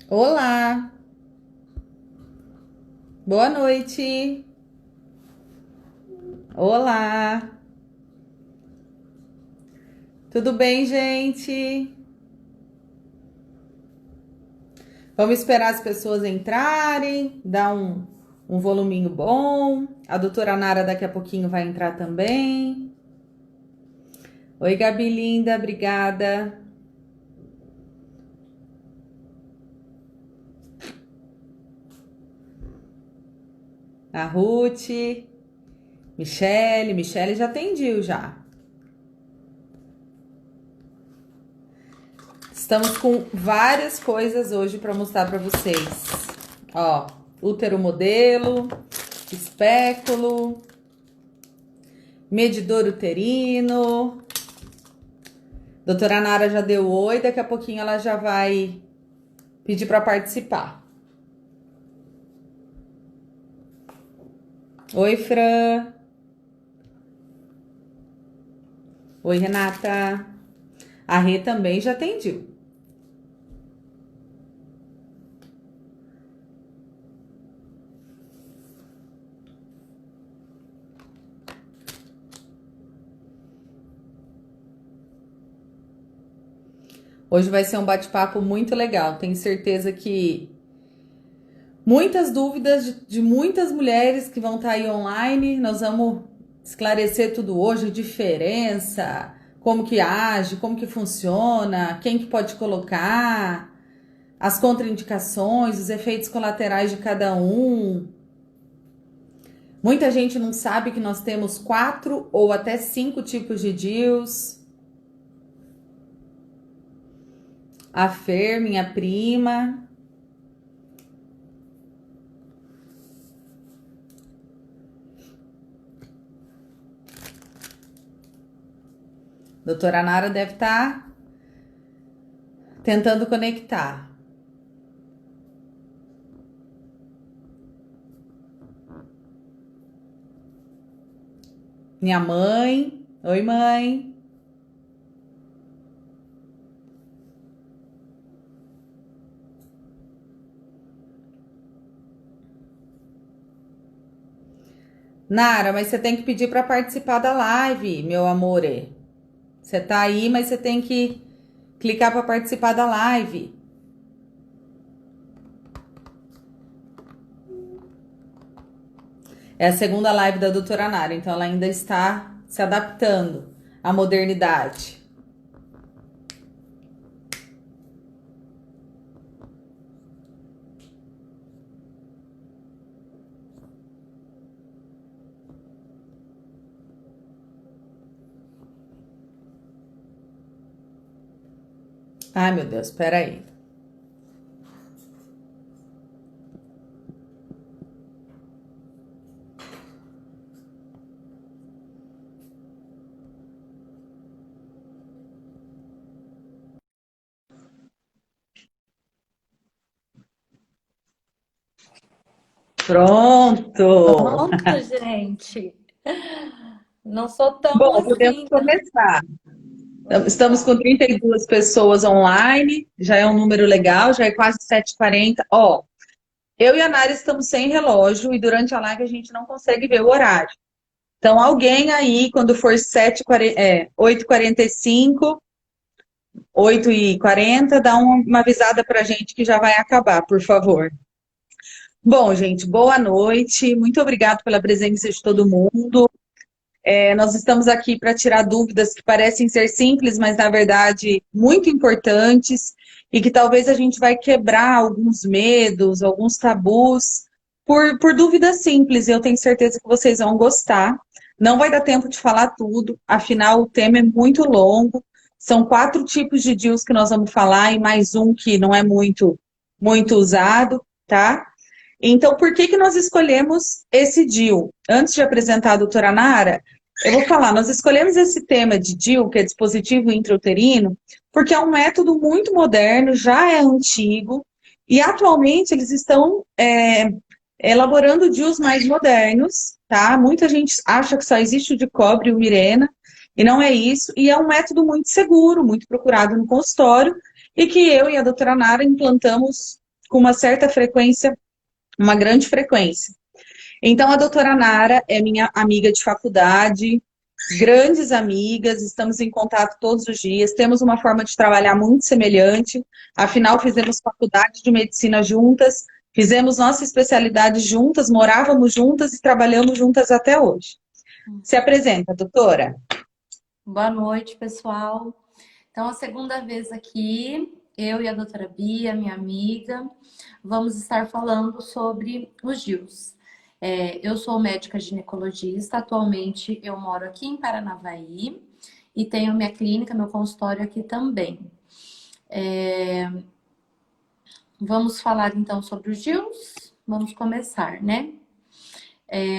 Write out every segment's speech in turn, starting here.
Olá, boa noite. Olá, tudo bem, gente? Vamos esperar as pessoas entrarem, dar um voluminho bom. A doutora Nara daqui a pouquinho vai entrar também. Oi, Gabi linda, obrigada. A Ruth, Michele já atendiu já. Estamos com várias coisas hoje para mostrar para vocês. Ó, útero modelo, espéculo, medidor uterino. Doutora Nara já deu oi, daqui a pouquinho ela já vai pedir para participar. Oi, Fran. Oi, Renata. A Rê também já atendiu. Hoje vai ser um bate-papo muito legal. Tenho certeza que muitas dúvidas de muitas mulheres que vão estar aí online. Nós vamos esclarecer tudo hoje, diferença, como que age, como que funciona, quem que pode colocar, as contraindicações, os efeitos colaterais de cada um. Muita gente não sabe que nós temos 4 ou até 5 tipos de DIUs. A Fer, minha prima. Doutora Nara deve estar tentando conectar. Minha mãe. Oi, mãe. Nara, mas você tem que pedir para participar da live, meu amor. Você tá aí, mas você tem que clicar para participar da live. É a segunda live da doutora Nara, então ela ainda está se adaptando à modernidade. Ai, meu Deus, espera aí. Pronto! Pronto, gente. Não sou tão Bom, podemos assim, não. começar. Estamos com Opa. 32 pessoas online, já é um número legal, já é quase 7h40. Ó, eu e a Nara estamos sem relógio e durante a live a gente não consegue ver o horário. Então, alguém aí, quando for 8h45, 8h40, dá uma avisada pra gente que já vai acabar, por favor. Bom, gente, boa noite. Muito obrigada pela presença de todo mundo. Nós estamos aqui para tirar dúvidas que parecem ser simples, mas na verdade muito importantes, e que talvez a gente vai quebrar alguns medos, alguns tabus, por dúvidas simples. Eu tenho certeza que vocês vão gostar. Não vai dar tempo de falar tudo, afinal o tema é muito longo. São 4 tipos de DIUs que nós vamos falar, e mais um que não é muito usado, tá? Então, por que que nós escolhemos esse DIU? Antes de apresentar a doutora Nara, eu vou falar, nós escolhemos esse tema de DIU, que é dispositivo intrauterino, porque é um método muito moderno, já é antigo, e atualmente eles estão elaborando DIUs mais modernos, tá? Muita gente acha que só existe o de cobre e o Mirena, e não é isso, e é um método muito seguro, muito procurado no consultório, e que eu e a doutora Nara implantamos com uma certa frequência, uma grande frequência. Então, a doutora Nara é minha amiga de faculdade, grandes amigas, estamos em contato todos os dias, temos uma forma de trabalhar muito semelhante, afinal, fizemos faculdade de medicina juntas, fizemos nossa especialidade juntas, morávamos juntas e trabalhamos juntas até hoje. Se apresenta, doutora. Boa noite, pessoal. Então, a segunda vez aqui, eu e a doutora Bia, minha amiga, vamos estar falando sobre os DIUs. Eu sou médica ginecologista, atualmente eu moro aqui em Paranavaí e tenho minha clínica, meu consultório aqui também. Vamos falar então sobre os DIUs? Vamos começar, né?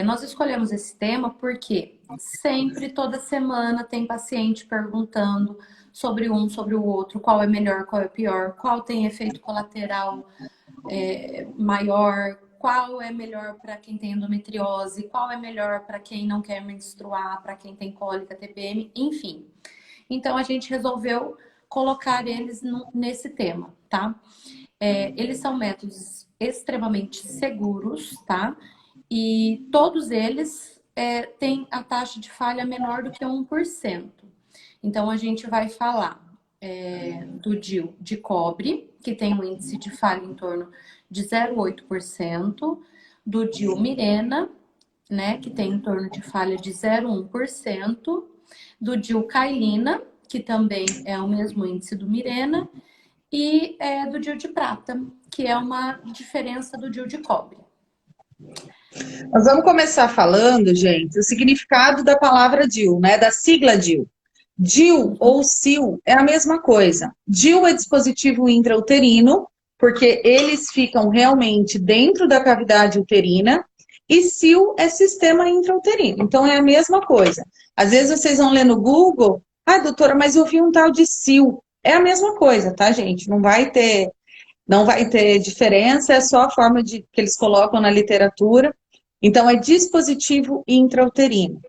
Nós escolhemos esse tema porque sempre, toda semana, tem paciente perguntando sobre um, sobre o outro, qual é melhor, qual é pior, qual tem efeito colateral maior, qual é melhor para quem tem endometriose, qual é melhor para quem não quer menstruar, para quem tem cólica, TPM, enfim. Então, a gente resolveu colocar eles nesse tema, tá? Eles são métodos extremamente seguros, tá? E todos eles têm a taxa de falha menor do que 1%. Então, a gente vai falar do DIU de cobre, que tem um índice de falha em torno de 0,8%, do DIU Mirena, né, que tem em torno de falha de 0,1%, do DIU Cailina, que também é o mesmo índice do Mirena, e do DIU de prata, que é uma diferença do DIU de cobre. Nós vamos começar falando, gente, o significado da palavra DIU, né? Da sigla DIU. DIU ou SIL é a mesma coisa. DIU é dispositivo intrauterino, porque eles ficam realmente dentro da cavidade uterina, e SIL é sistema intrauterino. Então é a mesma coisa. Às vezes vocês vão ler no Google, doutora, mas eu vi um tal de SIL. É a mesma coisa, tá, gente? Não vai ter diferença, é só a forma que eles colocam na literatura. Então, é dispositivo intrauterino.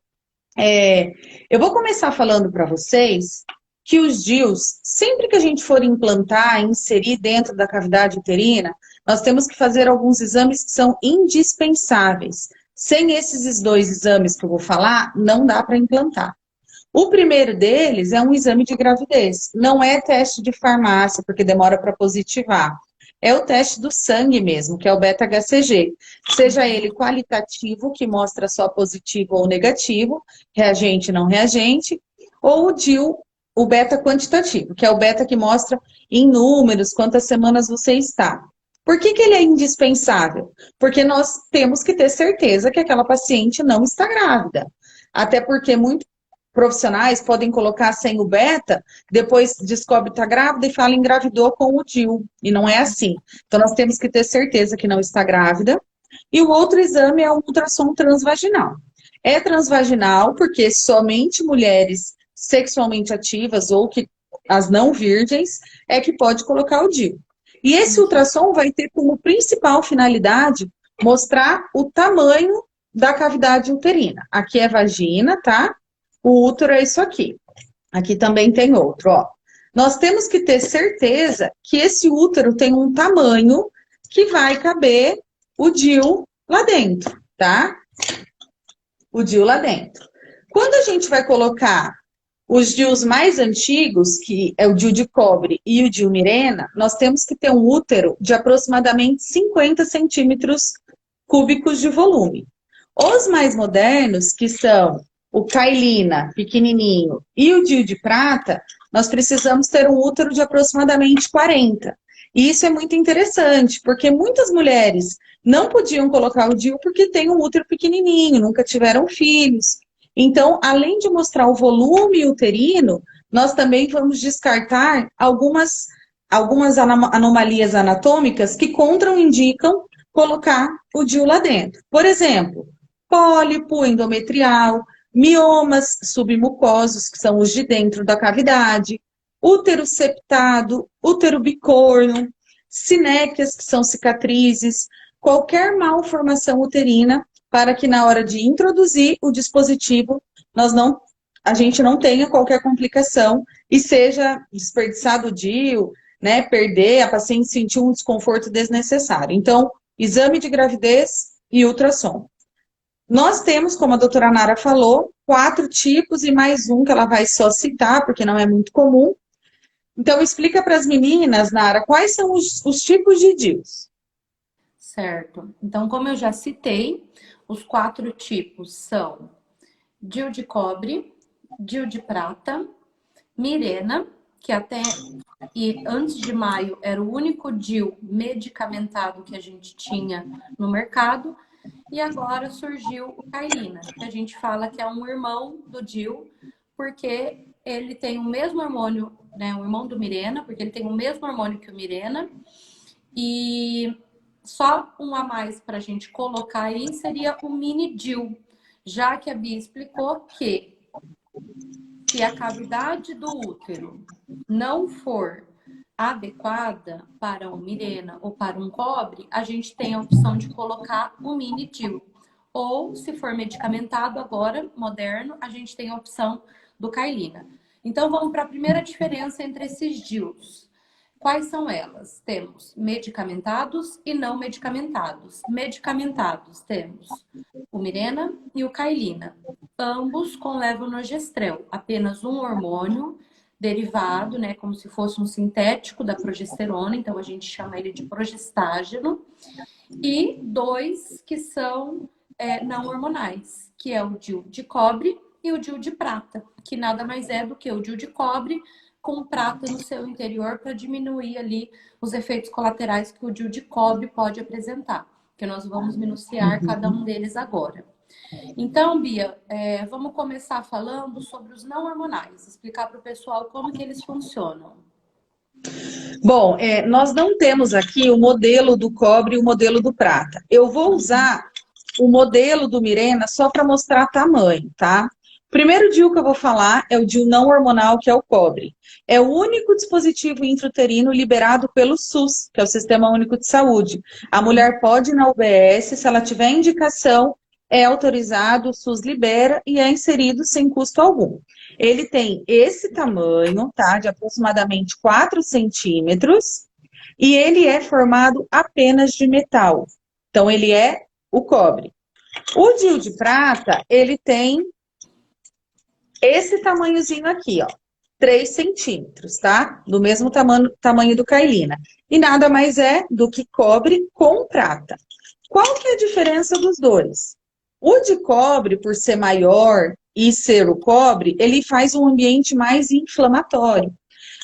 Eu vou começar falando para vocês que os DIUs, sempre que a gente for implantar, inserir dentro da cavidade uterina, nós temos que fazer alguns exames que são indispensáveis. Sem esses 2 exames que eu vou falar, não dá para implantar. O primeiro deles é um exame de gravidez. Não é teste de farmácia, porque demora para positivar. É o teste do sangue mesmo, que é o beta-HCG. Seja ele qualitativo, que mostra só positivo ou negativo, reagente, não reagente, ou o DIU, o beta quantitativo, que é o beta que mostra em números quantas semanas você está. Por que ele é indispensável? Porque nós temos que ter certeza que aquela paciente não está grávida. Até porque muitos profissionais podem colocar sem o beta, depois descobre que está grávida e fala engravidou com o DIU. E não é assim. Então, nós temos que ter certeza que não está grávida. E o outro exame é o ultrassom transvaginal. É transvaginal porque somente mulheres sexualmente ativas ou que as não virgens é que pode colocar o DIU. E esse ultrassom vai ter como principal finalidade mostrar o tamanho da cavidade uterina. Aqui é vagina, tá? O útero é isso aqui. Aqui também tem outro, ó. Nós temos que ter certeza que esse útero tem um tamanho que vai caber o DIU lá dentro, tá? O DIU lá dentro. Quando a gente vai colocar os DIUs mais antigos, que é o DIU de cobre e o DIU Mirena, nós temos que ter um útero de aproximadamente 50 centímetros cúbicos de volume. Os mais modernos, que são o Cailina, pequenininho, e o DIU de prata, nós precisamos ter um útero de aproximadamente 40. E isso é muito interessante, porque muitas mulheres não podiam colocar o DIU porque tem um útero pequenininho, nunca tiveram filhos. Então, além de mostrar o volume uterino, nós também vamos descartar algumas anomalias anatômicas que contraindicam colocar o DIU lá dentro. Por exemplo, pólipo endometrial, miomas submucosos, que são os de dentro da cavidade, útero septado, útero bicorno, sinéquias, que são cicatrizes, qualquer malformação uterina, para que na hora de introduzir o dispositivo, a gente não tenha qualquer complicação e seja desperdiçado o DIU, né, perder, a paciente sentir um desconforto desnecessário. Então, exame de gravidez e ultrassom. Nós temos, como a doutora Nara falou, 4 tipos e mais um que ela vai só citar, porque não é muito comum. Então, explica para as meninas, Nara, quais são os tipos de DIUs. Certo. Então, como eu já citei, os 4 tipos são DIU de cobre, DIU de prata, Mirena, que até e antes de maio era o único DIU medicamentado que a gente tinha no mercado, e agora surgiu o Cailina, que a gente fala que é um irmão do DIU, porque ele tem o mesmo hormônio, né, o irmão do Mirena, porque ele tem o mesmo hormônio que o Mirena, e só um a mais para a gente colocar aí seria o mini DIU, já que a Bia explicou que se a cavidade do útero não for adequada para um Mirena ou para um cobre, a gente tem a opção de colocar um mini DIU. Ou, se for medicamentado agora, moderno, a gente tem a opção do Cailina. Então, vamos para a primeira diferença entre esses DIUs. Quais são elas? Temos medicamentados e não medicamentados. Medicamentados temos o Mirena e o Cailina, ambos com levonorgestrel, apenas um hormônio derivado, né, como se fosse um sintético da progesterona, então a gente chama ele de progestágeno, e 2 que são não hormonais, que é o DIU de cobre e o DIU de prata, que nada mais é do que o DIU de cobre com prata no seu interior para diminuir ali os efeitos colaterais que o DIU de cobre pode apresentar, que nós vamos minuciar cada um deles agora. Então, Bia, vamos começar falando sobre os não hormonais, explicar para o pessoal como que eles funcionam. Bom, nós não temos aqui o modelo do cobre e o modelo do prata. Eu vou usar o modelo do Mirena só para mostrar tamanho, tá? O primeiro DIU que eu vou falar é o DIU não hormonal, que é o cobre. É o único dispositivo intrauterino liberado pelo SUS, que é o Sistema Único de Saúde. A mulher pode ir na UBS, se ela tiver indicação, é autorizado, o SUS libera e é inserido sem custo algum. Ele tem esse tamanho, tá? De aproximadamente 4 centímetros, e ele é formado apenas de metal. Então, ele é o cobre. O DIU de prata, ele tem esse tamanhozinho aqui, ó, 3 centímetros, tá? Do mesmo tamanho do Cailina. E nada mais é do que cobre com prata. Qual que é a diferença dos dois? O de cobre, por ser maior e ser o cobre, ele faz um ambiente mais inflamatório.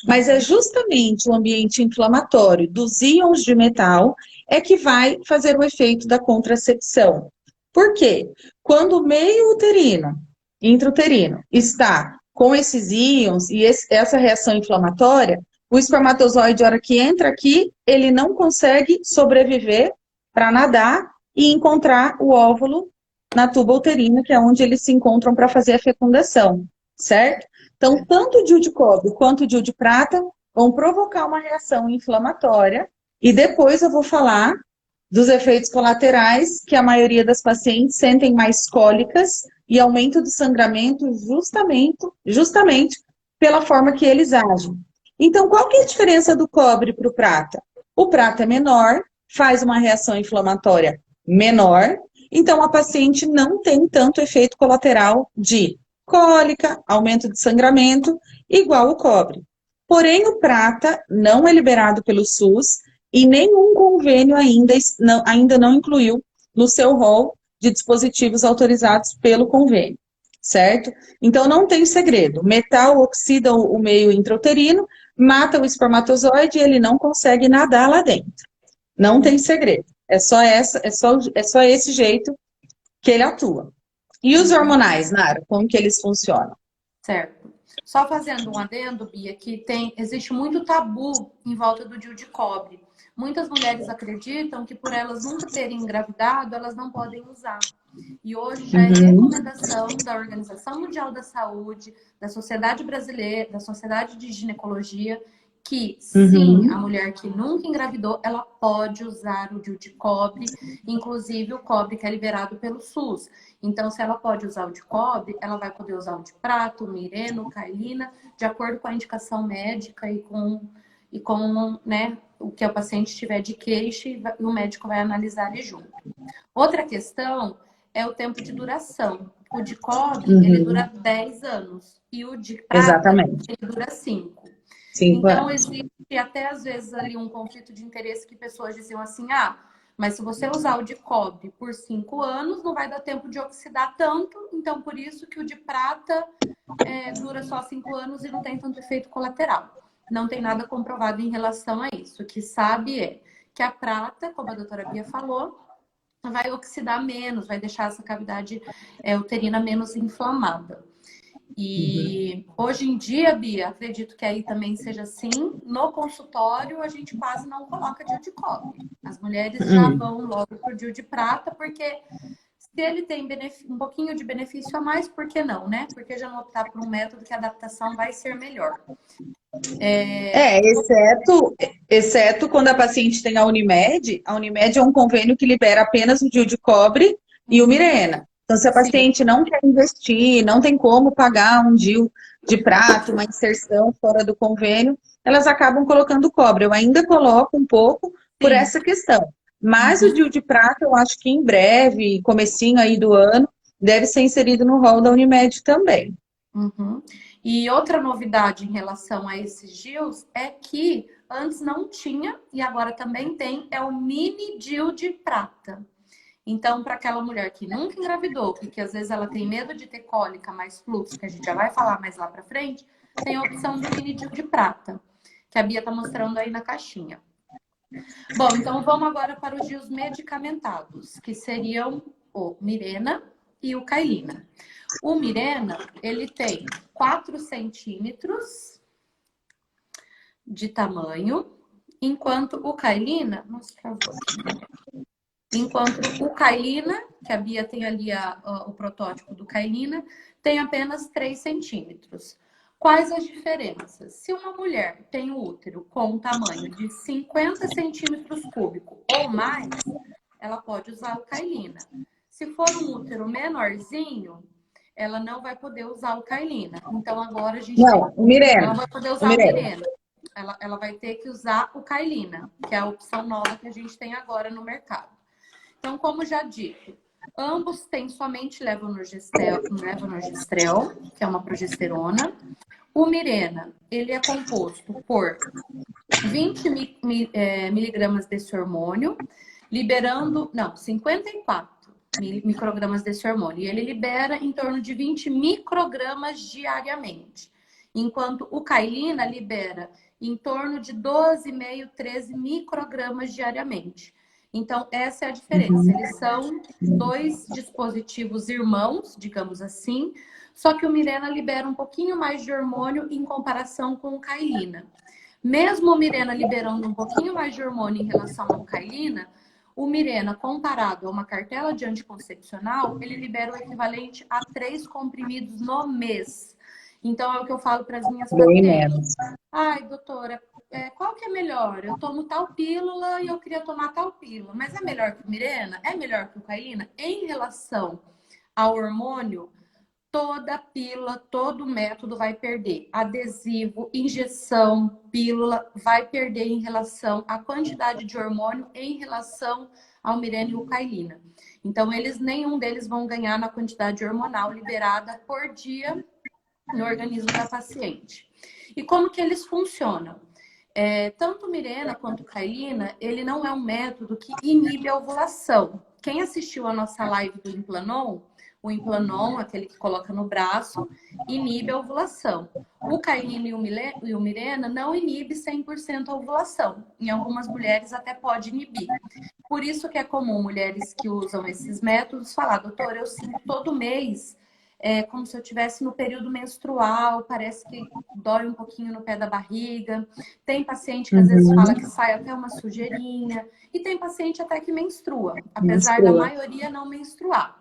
Mas é justamente o ambiente inflamatório dos íons de metal é que vai fazer o efeito da contracepção. Por quê? Quando o meio uterino, intrauterino, está com esses íons e essa reação inflamatória, o espermatozoide, a hora que entra aqui, ele não consegue sobreviver para nadar e encontrar o óvulo na tuba uterina, que é onde eles se encontram para fazer a fecundação, certo? Então, tanto o DIU de cobre quanto o DIU de prata vão provocar uma reação inflamatória e depois eu vou falar dos efeitos colaterais que a maioria das pacientes sentem mais cólicas e aumento do sangramento justamente pela forma que eles agem. Então, qual que é a diferença do cobre para o prata? O prata é menor, faz uma reação inflamatória menor, então a paciente não tem tanto efeito colateral de cólica, aumento de sangramento, igual o cobre. Porém, o prata não é liberado pelo SUS e nenhum convênio ainda não incluiu no seu rol de dispositivos autorizados pelo convênio, certo? Então, não tem segredo. Metal oxida o meio intrauterino, mata o espermatozoide e ele não consegue nadar lá dentro. Não tem segredo. É só esse jeito que ele atua. E os hormonais, Nara, como que eles funcionam? Certo. Só fazendo um adendo, Bia, que existe muito tabu em volta do DIU de cobre. Muitas mulheres acreditam que por elas nunca terem engravidado, elas não podem usar. E hoje já é recomendação da Organização Mundial da Saúde, da Sociedade Brasileira, da Sociedade de Ginecologia, que sim, a mulher que nunca engravidou, ela pode usar o DIU de cobre, inclusive o cobre que é liberado pelo SUS. Então, se ela pode usar o de cobre, ela vai poder usar o de prata, o Mirena, o Cailina, de acordo com a indicação médica e com, né, o que o paciente tiver de queixa e o médico vai analisar ali junto. Outra questão é o tempo de duração. O de cobre, ele dura 10 anos e o de prata, Exatamente. ele dura 5. 5 anos. Então, existe até às vezes ali um conflito de interesse que pessoas diziam assim, ah, mas se você usar o de cobre por 5 anos, não vai dar tempo de oxidar tanto, então por isso que o de prata dura só 5 anos e não tem tanto efeito colateral. Não tem nada comprovado em relação a isso. O que sabe é que a prata, como a doutora Bia falou, vai oxidar menos, vai deixar essa cavidade uterina menos inflamada. E hoje em dia, Bia, acredito que aí também seja assim. No consultório, a gente quase não coloca DIU de cobre. As mulheres já vão logo pro DIU de prata, porque se ele tem um pouquinho de benefício a mais, por que não, né? Porque já não optar por um método que a adaptação vai ser melhor. Exceto quando a paciente tem a Unimed é um convênio que libera apenas o DIU de cobre e o Mirena. Então, se a Sim. paciente não quer investir, não tem como pagar um DIU de prata, uma inserção fora do convênio, elas acabam colocando cobre. Eu ainda coloco um pouco por Sim. essa questão. Mas o DIU de prata, eu acho que em breve, comecinho aí do ano, deve ser inserido no rol da Unimed também. E outra novidade em relação a esses DIUs é que antes não tinha e agora também tem, é o mini DIU de prata. Então, para aquela mulher que nunca engravidou e que às vezes ela tem medo de ter cólica mais fluxo, que a gente já vai falar mais lá para frente, tem a opção do mini DIU de prata, que a Bia está mostrando aí na caixinha. Bom, então vamos agora para os DIUs medicamentados, que seriam o Mirena e o Cailina. O Mirena, ele tem 4 centímetros de tamanho, enquanto o Cailina, que a Bia tem ali o protótipo do Cailina, tem apenas 3 centímetros. Quais as diferenças? Se uma mulher tem o útero com um tamanho de 50 centímetros cúbicos ou mais, ela pode usar o Cailina. Se for um útero menorzinho, ela não vai poder usar o Cailina. Então, agora a gente o Mirena. Ela vai poder usar o Mirena. Ela vai ter que usar o Cailina, que é a opção nova que a gente tem agora no mercado. Então, como já dito, ambos têm somente levonorgestrel, que é uma progesterona. O Mirena, ele é composto por 20 miligramas desse hormônio, 54 microgramas desse hormônio. E ele libera em torno de 20 microgramas diariamente. Enquanto o Cailina libera em torno de 12,5, 13 microgramas diariamente. Então, essa é a diferença. Eles são 2 dispositivos irmãos, digamos assim, só que o Mirena libera um pouquinho mais de hormônio em comparação com o Cailina. Mesmo o Mirena liberando um pouquinho mais de hormônio em relação ao Cailina, o Mirena, comparado a uma cartela de anticoncepcional, ele libera o equivalente a 3 comprimidos no mês. Então, é o que eu falo para as minhas pacientes. Ai, doutora, qual que é melhor? Eu tomo tal pílula e eu queria tomar tal pílula. Mas é melhor que o Mirena? É melhor que o Cailina? Em relação ao hormônio, toda pílula, todo método vai perder. Adesivo, injeção, pílula, vai perder em relação à quantidade de hormônio em relação ao Mirena e o Cailina. Então, nenhum deles vão ganhar na quantidade hormonal liberada por dia no organismo da paciente. E como que eles funcionam? Tanto o Mirena quanto o Cailina, ele não é um método que inibe a ovulação. Quem assistiu a nossa live do Implanon, o Implanon, aquele que coloca no braço, inibe a ovulação. O Cailina e o Mirena não inibe 100% a ovulação. Em algumas mulheres até pode inibir. Por isso que é comum mulheres que usam esses métodos falar, doutora, eu sinto todo mês como se eu estivesse no período menstrual, parece que dói um pouquinho no pé da barriga. Tem paciente que às vezes fala que sai até uma sujeirinha. E tem paciente até que menstrua, apesar da maioria não menstruar.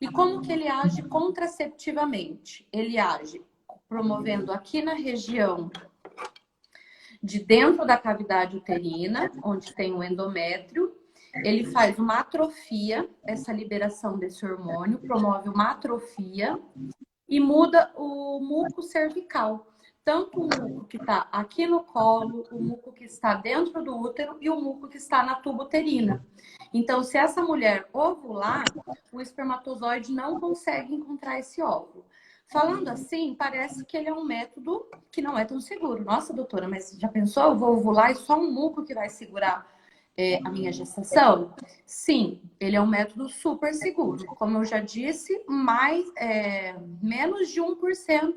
E como que ele age contraceptivamente? Ele age promovendo aqui na região de dentro da cavidade uterina, onde tem o endométrio. Ele faz uma atrofia, essa liberação desse hormônio, promove uma atrofia e muda o muco cervical. tanto o muco que está aqui no colo, o muco que está dentro do útero e o muco que está na tuba uterina. Então, se essa mulher ovular, o espermatozoide não consegue encontrar esse óvulo. Falando assim, parece que ele é um método que não é tão seguro. Nossa, doutora, mas já pensou? Eu vou ovular e só um muco que vai segurar a minha gestação? Sim, ele é um método super seguro. Como eu já disse, menos de 1%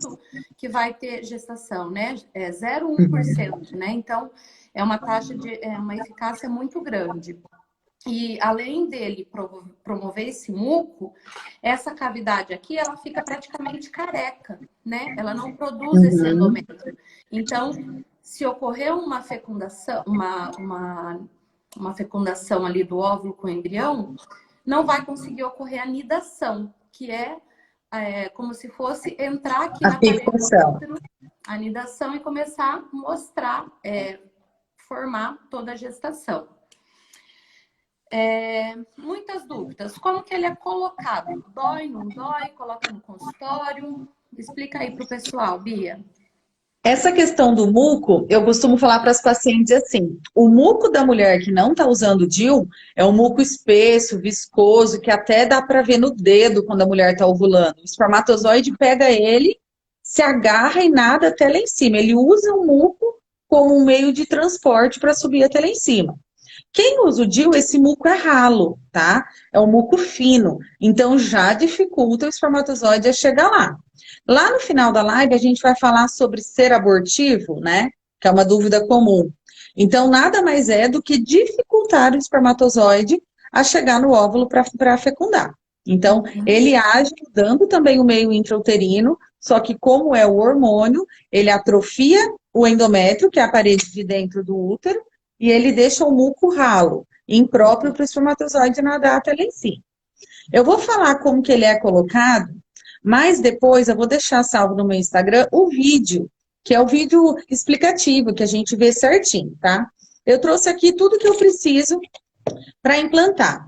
que vai ter gestação, né? É 0,1%, né? Então, é uma taxa de uma eficácia muito grande. E além dele promover esse muco, essa cavidade aqui, ela fica praticamente careca, né? Ela não produz esse Uhum. endométrio. Então, se ocorrer uma fecundação, uma fecundação ali do óvulo com o embrião, não vai conseguir ocorrer a nidação, que é como se fosse entrar aqui A na parede do fixação. útero, a nidação, e começar a mostrar, formar toda a gestação. Muitas dúvidas. Como que ele é colocado? Dói, não dói? Coloca no consultório? Explica aí para o pessoal, Bia. Essa questão do muco, eu costumo falar para as pacientes assim: o muco da mulher que não está usando DIU é um muco espesso, viscoso, que até dá para ver no dedo quando a mulher está ovulando. O espermatozoide pega ele, se agarra e nada até lá em cima. Ele usa o muco como um meio de transporte para subir até lá em cima. Quem usa o DIU, esse muco é ralo, tá? É um muco fino, então já dificulta o espermatozoide a chegar lá. Lá no final da live a gente vai falar sobre ser abortivo, né? Que é uma dúvida comum. Então nada mais é do que dificultar o espermatozoide a chegar no óvulo para fecundar. Então ele age mudando também o meio intrauterino, só que como é o hormônio, ele atrofia o endométrio, que é a parede de dentro do útero, e ele deixa o muco ralo, impróprio para o espermatozoide nadar até lá em cima. Eu vou falar como que ele é colocado, mas depois eu vou deixar salvo no meu Instagram o vídeo, que é o vídeo explicativo, que a gente vê certinho, tá? Eu trouxe aqui tudo que eu preciso para implantar.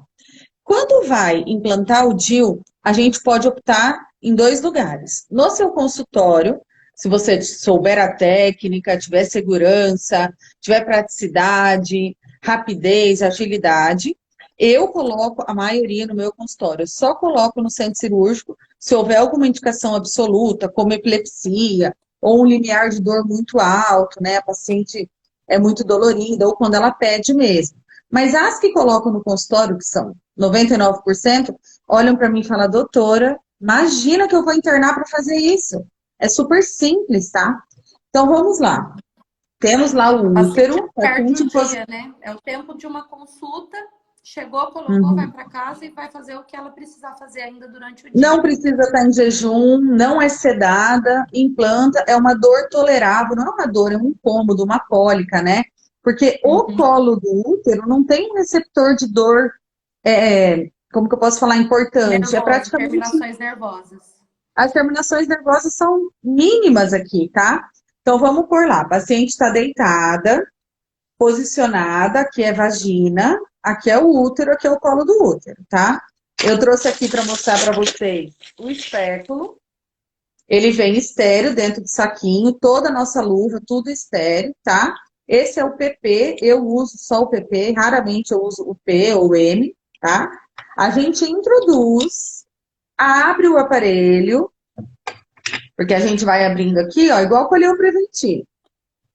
Quando vai implantar o DIU, a gente pode optar em 2 lugares. No seu consultório, se você souber a técnica, tiver segurança, tiver praticidade, rapidez, agilidade, eu coloco a maioria no meu consultório. Eu só coloco no centro cirúrgico se houver alguma indicação absoluta, como epilepsia, ou um limiar de dor muito alto, né? A paciente é muito dolorida, ou quando ela pede mesmo. Mas as que colocam no consultório, que são 99%, olham para mim e falam: doutora, imagina que eu vou internar para fazer isso. É super simples, tá? Então vamos lá. Temos lá o útero. Perde o dia, né? É o tempo de uma consulta. Chegou, colocou, vai para casa e vai fazer o que ela precisar fazer ainda durante o dia. Não precisa estar em jejum, não é sedada, implanta, é uma dor tolerável, não é uma dor, é um incômodo, uma cólica, né? Porque o colo do útero não tem um receptor de dor, como que eu posso falar, importante. É Nervosa, praticamente. terminações nervosas. As terminações nervosas são mínimas aqui, tá? Então vamos por lá. A paciente está deitada, posicionada, aqui é vagina, aqui é o útero, aqui é o colo do útero, tá? Eu trouxe aqui para mostrar para vocês o espéculo. Ele vem estéreo dentro do saquinho, toda a nossa luva, tudo estéreo, tá? Esse é o PP, eu uso só o PP, raramente eu uso o P ou o M, tá? A gente introduz, abre o aparelho, porque a gente vai abrindo aqui, ó, igual colher preventivo.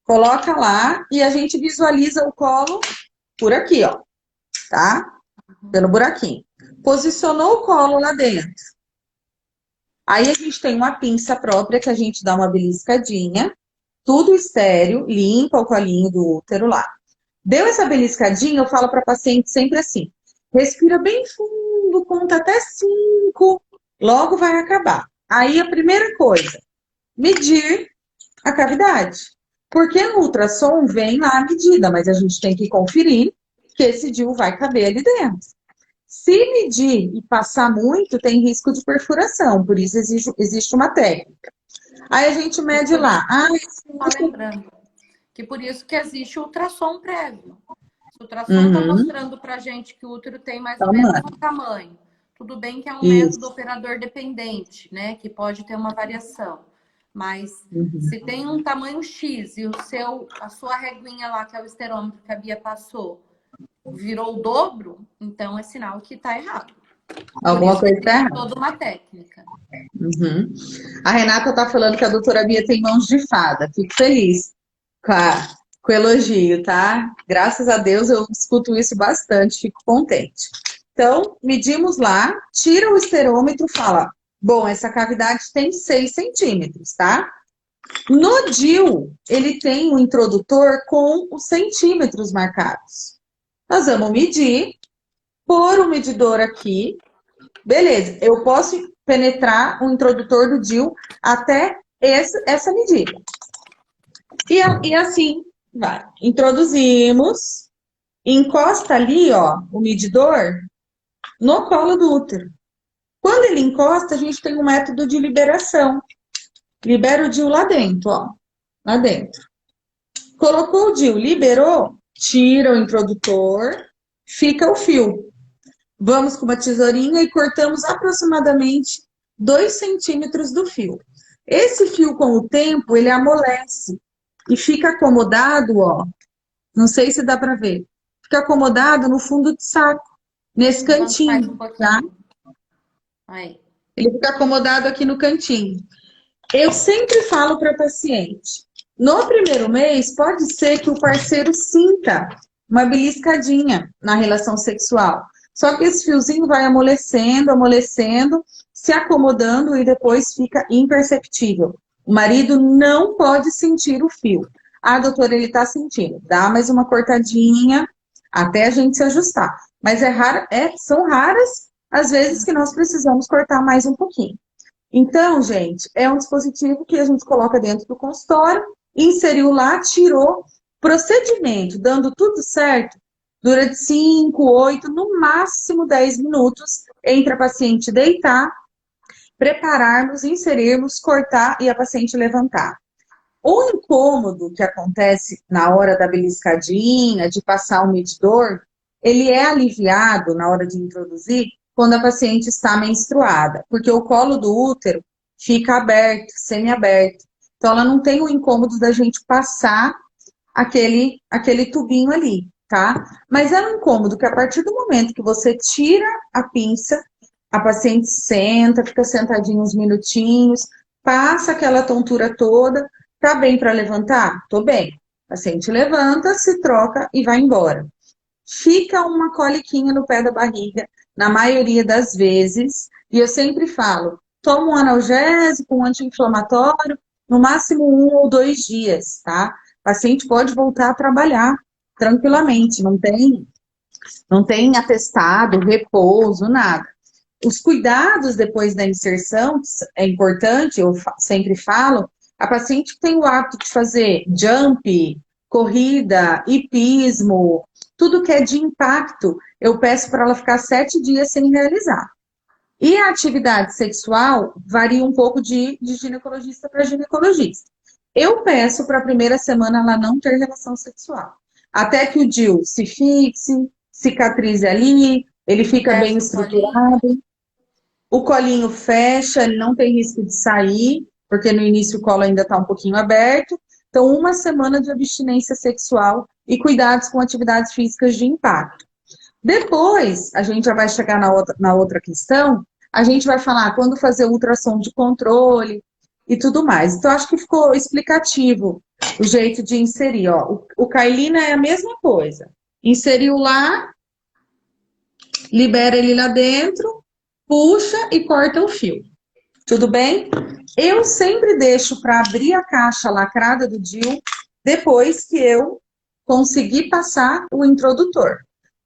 Coloca lá e a gente visualiza o colo por aqui, ó, tá? Pelo buraquinho. Posicionou o colo lá dentro. Aí a gente tem uma pinça própria que a gente dá uma beliscadinha, tudo estéreo, limpa o colinho do útero lá. Deu essa beliscadinha, eu falo para paciente sempre assim: respira bem fundo, conta até 5, logo vai acabar. Aí a primeira coisa, medir a cavidade. Porque no ultrassom vem lá a medida, mas a gente tem que conferir que esse DIU vai caber ali dentro. Se medir e passar muito, tem risco de perfuração, por isso existe uma técnica. Aí a gente mede lá. Lembrando que por isso que existe o ultrassom prévio. Se o ultrassom está mostrando para a gente que o útero tem mais ou menos um tamanho, tudo bem que é um método operador dependente, né? Que pode ter uma variação. Mas Uhum. se tem um tamanho X e a sua reguinha lá, que é o esterômetro que a Bia passou, virou o dobro, então é sinal que tá errado. Por Alguma isso coisa que está tem errada. toda uma técnica. Uhum. A Renata está falando que a doutora Bia tem mãos de fada. Fico feliz com o elogio, tá? Graças a Deus eu escuto isso bastante, fico contente. Então, medimos lá, tira o esterômetro, fala, bom, essa cavidade tem 6 centímetros, tá? No DIU, ele tem um introdutor com os centímetros marcados. Nós vamos medir, pôr o medidor aqui, beleza, eu posso penetrar o introdutor do DIU até essa medida. E assim vai. Introduzimos, encosta ali, ó, o medidor no colo do útero. Quando ele encosta, a gente tem um método de liberação. Libera o DIU lá dentro, ó. Lá dentro. Colocou o DIU, liberou, tira o introdutor, fica o fio. Vamos com uma tesourinha e cortamos aproximadamente 2 centímetros do fio. Esse fio, com o tempo, ele amolece e fica acomodado, ó. Não sei se dá para ver. Fica acomodado no fundo do saco, nesse Levanta mais cantinho, um tá? pouquinho. Aí. Ele fica acomodado aqui no cantinho. Eu sempre falo para paciente, no primeiro mês pode ser que o parceiro sinta uma beliscadinha na relação sexual. Só que esse fiozinho vai amolecendo, amolecendo, se acomodando e depois fica imperceptível. O marido não pode sentir o fio. Ah, doutora, ele está sentindo. Dá mais uma cortadinha até a gente se ajustar. Mas são raras as vezes que nós precisamos cortar mais um pouquinho. Então, gente, é um dispositivo que a gente coloca dentro do consultório, inseriu lá, tirou, procedimento, dando tudo certo, dura de 5, 8, no máximo 10 minutos, entre a paciente deitar, prepararmos, inserirmos, cortar e a paciente levantar. O incômodo que acontece na hora da beliscadinha, de passar o medidor, ele é aliviado na hora de introduzir quando a paciente está menstruada, porque o colo do útero fica aberto, semi-aberto. Então, ela não tem o incômodo da gente passar aquele tubinho ali, tá? Mas é um incômodo que a partir do momento que você tira a pinça, a paciente senta, fica sentadinha uns minutinhos, passa aquela tontura toda. Tá bem para levantar? Tô bem. O paciente levanta, se troca e vai embora. Fica uma coliquinha no pé da barriga, na maioria das vezes, e eu sempre falo, toma um analgésico, um anti-inflamatório, no máximo 1 ou 2 dias, tá? O paciente pode voltar a trabalhar tranquilamente, não tem atestado, repouso, nada. Os cuidados depois da inserção é importante, eu sempre falo, a paciente que tem o hábito de fazer jump, corrida, hipismo, tudo que é de impacto, eu peço para ela ficar 7 dias sem realizar. E a atividade sexual varia um pouco de ginecologista para ginecologista. Eu peço para a primeira semana ela não ter relação sexual. Até que o DIU se fixe, cicatrize ali, ele fica bem Fecha o colinho. estruturado. O colinho fecha, ele não tem risco de sair, porque no início o colo ainda está um pouquinho aberto. Então, 1 semana de abstinência sexual e cuidados com atividades físicas de impacto. Depois, a gente já vai chegar na outra questão, a gente vai falar quando fazer ultrassom de controle e tudo mais. Então, acho que ficou explicativo o jeito de inserir. Ó. O Kailina é a mesma coisa. Inseriu lá, libera ele lá dentro, puxa e corta o fio. Tudo bem? Eu sempre deixo para abrir a caixa lacrada do DIU depois que eu conseguir passar o introdutor.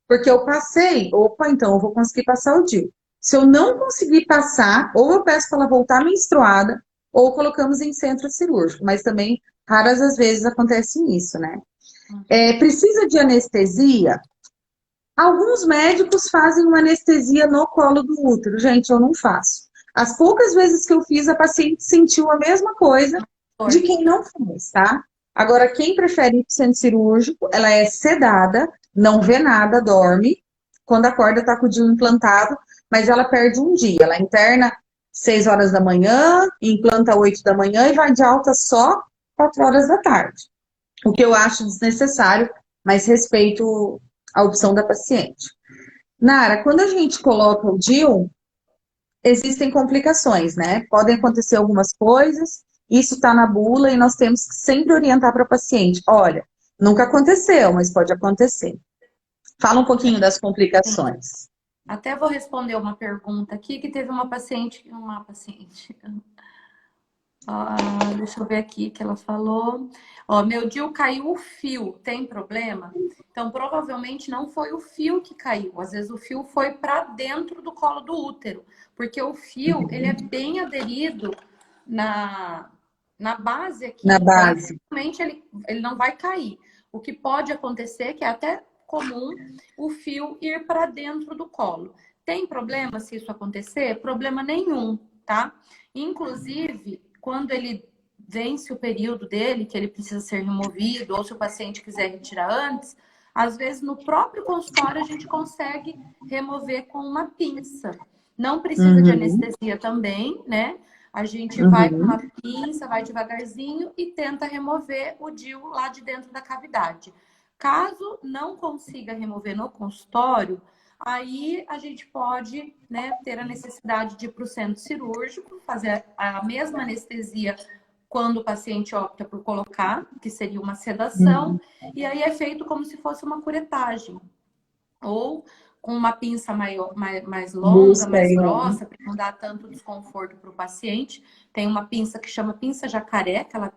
Porque eu passei, opa, então eu vou conseguir passar o DIU. Se eu não conseguir passar, ou eu peço para ela voltar menstruada, ou colocamos em centro cirúrgico. Mas também, raras as vezes acontece isso, né? Precisa de anestesia? Alguns médicos fazem uma anestesia no colo do útero. Gente, eu não faço. As poucas vezes que eu fiz, a paciente sentiu a mesma coisa de quem não fez, tá? Agora, quem prefere ir para o centro cirúrgico, ela é sedada, não vê nada, dorme. Quando acorda, tá com o DIU implantado, mas ela perde um dia. Ela interna 6 horas da manhã, implanta 8 da manhã e vai de alta só 4 horas da tarde. O que eu acho desnecessário, mas respeito a opção da paciente. Nara, quando a gente coloca o DIU, existem complicações, né? Podem acontecer algumas coisas, isso está na bula e nós temos que sempre orientar para o paciente. Olha, nunca aconteceu, mas pode acontecer. Fala um pouquinho das complicações. Até vou responder uma pergunta aqui que teve uma paciente, deixa eu ver aqui que ela falou. Ó, meu DIU caiu o fio, tem problema? Então, provavelmente não foi o fio que caiu. Às vezes o fio foi para dentro do colo do útero, porque o fio, ele é bem aderido na base aqui. Na Então, base. realmente ele não vai cair. O que pode acontecer, que é até comum, o fio ir para dentro do colo. Tem problema se isso acontecer? Problema nenhum, tá? Inclusive, quando ele vence o período dele, que ele precisa ser removido, ou se o paciente quiser retirar antes, às vezes no próprio consultório a gente consegue remover com uma pinça. Não precisa de anestesia também, né? A gente vai com uma pinça, vai devagarzinho e tenta remover o DIU lá de dentro da cavidade. Caso não consiga remover no consultório, aí a gente pode, né, ter a necessidade de ir para o centro cirúrgico, fazer a mesma anestesia quando o paciente opta por colocar, que seria uma sedação, e aí é feito como se fosse uma curetagem. Ou com uma pinça mais longa, mais grossa, para não dar tanto desconforto para o paciente. Tem uma pinça que chama pinça jacaré, que ela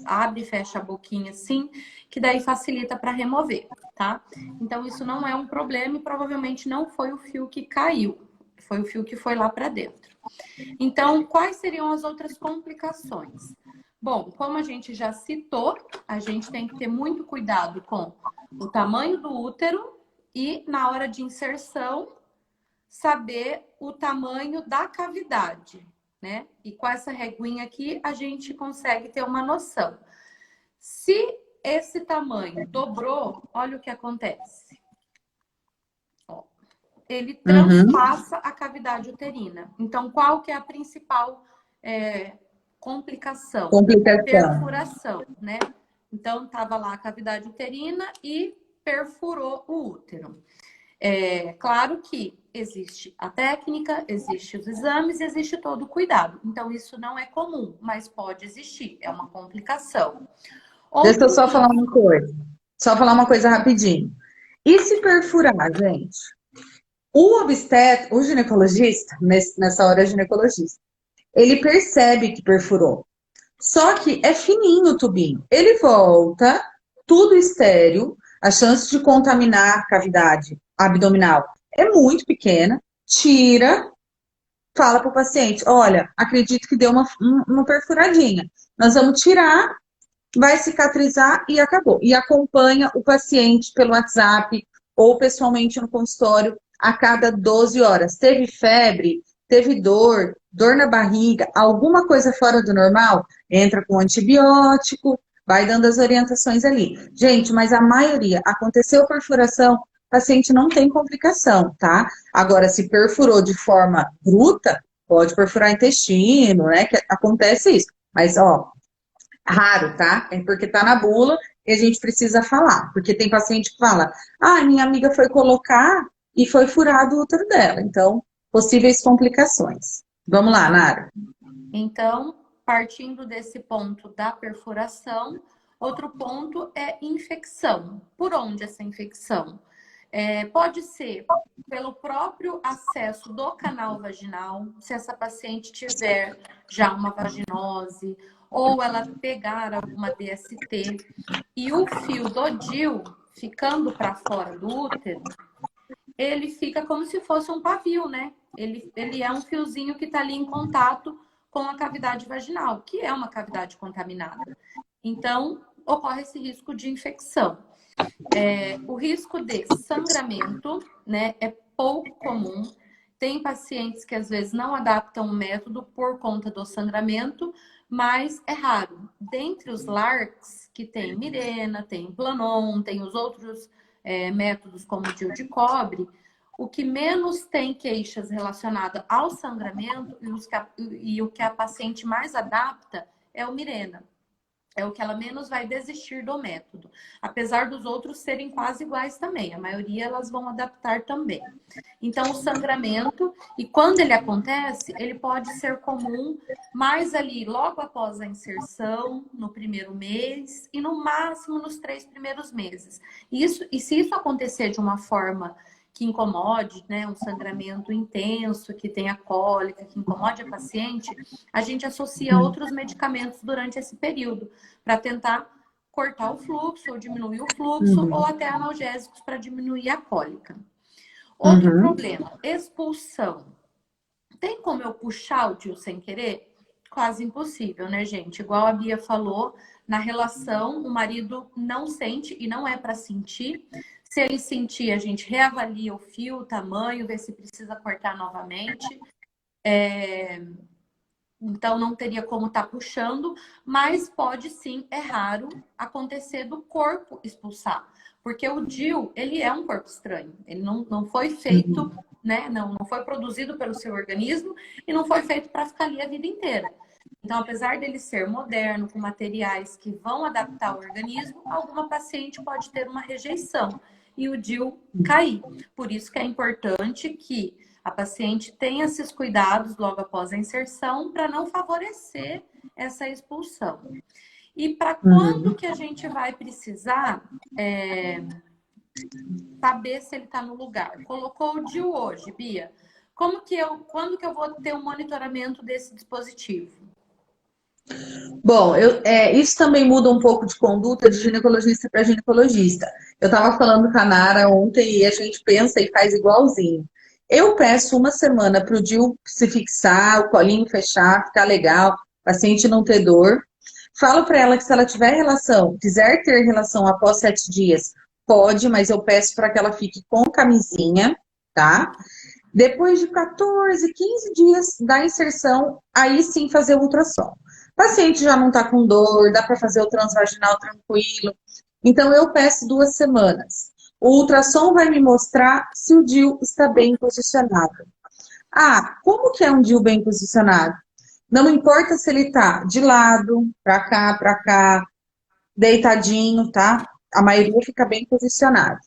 abre e fecha a boquinha assim, que daí facilita para remover, tá? Então, isso não é um problema e provavelmente não foi o fio que caiu, foi o fio que foi lá para dentro. Então, quais seriam as outras complicações? Bom, como a gente já citou, a gente tem que ter muito cuidado com o tamanho do útero e, na hora de inserção, saber o tamanho da cavidade, né? E com essa reguinha aqui, a gente consegue ter uma noção. Se esse tamanho dobrou, olha o que acontece. Ó, ele transpassa a cavidade uterina. Então, qual que é a principal complicação? Perfuração, né? Então, estava lá a cavidade uterina e perfurou o útero. Claro que existe a técnica, existe os exames, existe todo o cuidado. Então, isso não é comum, mas pode existir, é uma complicação. Deixa eu só falar uma coisa. Só falar uma coisa rapidinho. E se perfurar, gente? O ginecologista, nessa hora é ginecologista, ele percebe que perfurou. Só que é fininho o tubinho. Ele volta, tudo estéril, a chance de contaminar a cavidade abdominal é muito pequena, tira, fala para o paciente, olha, acredito que deu uma perfuradinha. Nós vamos tirar, vai cicatrizar e acabou. E acompanha o paciente pelo WhatsApp ou pessoalmente no consultório a cada 12 horas. Teve febre, teve dor na barriga, alguma coisa fora do normal, entra com antibiótico, vai dando as orientações ali. Gente, mas a maioria, aconteceu perfuração, o paciente não tem complicação, tá? Agora, se perfurou de forma bruta, pode perfurar intestino, né? Que acontece isso. Mas, ó, raro, tá? É porque tá na bula e a gente precisa falar. Porque tem paciente que fala, minha amiga foi colocar e foi furado o útero dela. Então, possíveis complicações. Vamos lá, Nara. Então, partindo desse ponto da perfuração, outro ponto é infecção. Por onde essa infecção? Pode ser pelo próprio acesso do canal vaginal, se essa paciente tiver já uma vaginose, ou ela pegar alguma DST, e o fio do DIU ficando para fora do útero, ele fica como se fosse um pavio, né? Ele é um fiozinho que está ali em contato com a cavidade vaginal, que é uma cavidade contaminada. Então, ocorre esse risco de infecção. O risco de sangramento, né, é pouco comum. Tem pacientes que às vezes não adaptam o método por conta do sangramento, mas é raro. Dentre os LARCs, que tem Mirena, tem Planon, tem os outros métodos como o DIU de cobre, o que menos tem queixas relacionadas ao sangramento e o que a paciente mais adapta é o Mirena. É o que ela menos vai desistir do método. Apesar dos outros serem quase iguais também. A maioria elas vão adaptar também. Então, o sangramento, e quando ele acontece, ele pode ser comum mais ali logo após a inserção, no primeiro mês, e no máximo nos 3 primeiros meses. E se isso acontecer de uma forma que incomode, né, um sangramento intenso, que tenha cólica, que incomode a paciente, a gente associa outros medicamentos durante esse período, para tentar cortar o fluxo, ou diminuir o fluxo, ou até analgésicos para diminuir a cólica. Outro problema, expulsão. Tem como eu puxar o DIU sem querer? Quase impossível, né, gente? Igual a Bia falou, na relação, o marido não sente e não é para sentir. Se ele sentir, a gente reavalia o fio, o tamanho, vê se precisa cortar novamente. Então, não teria como estar puxando, mas pode sim, é raro, acontecer do corpo expulsar. Porque o DIU, ele é um corpo estranho. Ele não foi feito, né? Não foi produzido pelo seu organismo e não foi feito para ficar ali a vida inteira. Então, apesar dele ser moderno, com materiais que vão adaptar o organismo, alguma paciente pode ter uma rejeição e o DIU cair. Por isso que é importante que a paciente tenha esses cuidados logo após a inserção para não favorecer essa expulsão. E para quando que a gente vai precisar saber se ele está no lugar? Colocou o DIU hoje, Bia. Quando que eu vou ter um monitoramento desse dispositivo? Bom, isso também muda um pouco de conduta de ginecologista para ginecologista. Eu estava falando com a Nara ontem e a gente pensa e faz igualzinho. Eu peço uma semana para o DIU se fixar, o colinho fechar, ficar legal, paciente não ter dor. Falo para ela que se ela tiver relação, quiser ter relação após 7 dias, pode, mas eu peço para que ela fique com camisinha, tá? Depois de 14, 15 dias da inserção, aí sim fazer o ultrassom. O paciente já não está com dor, dá para fazer o transvaginal tranquilo. Então, eu peço 2 semanas. O ultrassom vai me mostrar se o DIU está bem posicionado. Ah, como que é um DIU bem posicionado? Não importa se ele está de lado, para cá, deitadinho, tá? A maioria fica bem posicionado.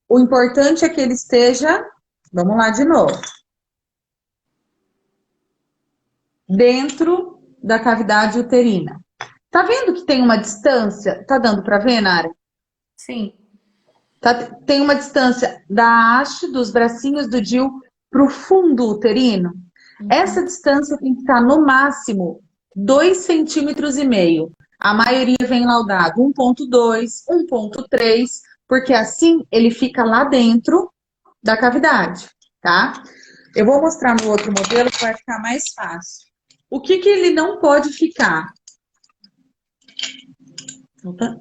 O importante é que ele esteja, vamos lá de novo, dentro da cavidade uterina. Tá vendo que tem uma distância? Tá dando para ver, Nara? Sim. Tem uma distância da haste, dos bracinhos do DIU para o fundo uterino. Essa distância tem que estar no máximo 2,5 centímetros. A maioria vem laudado 1,2, 1,3, porque assim ele fica lá dentro da cavidade, tá? Eu vou mostrar no outro modelo que vai ficar mais fácil. O que ele não pode ficar? Opa.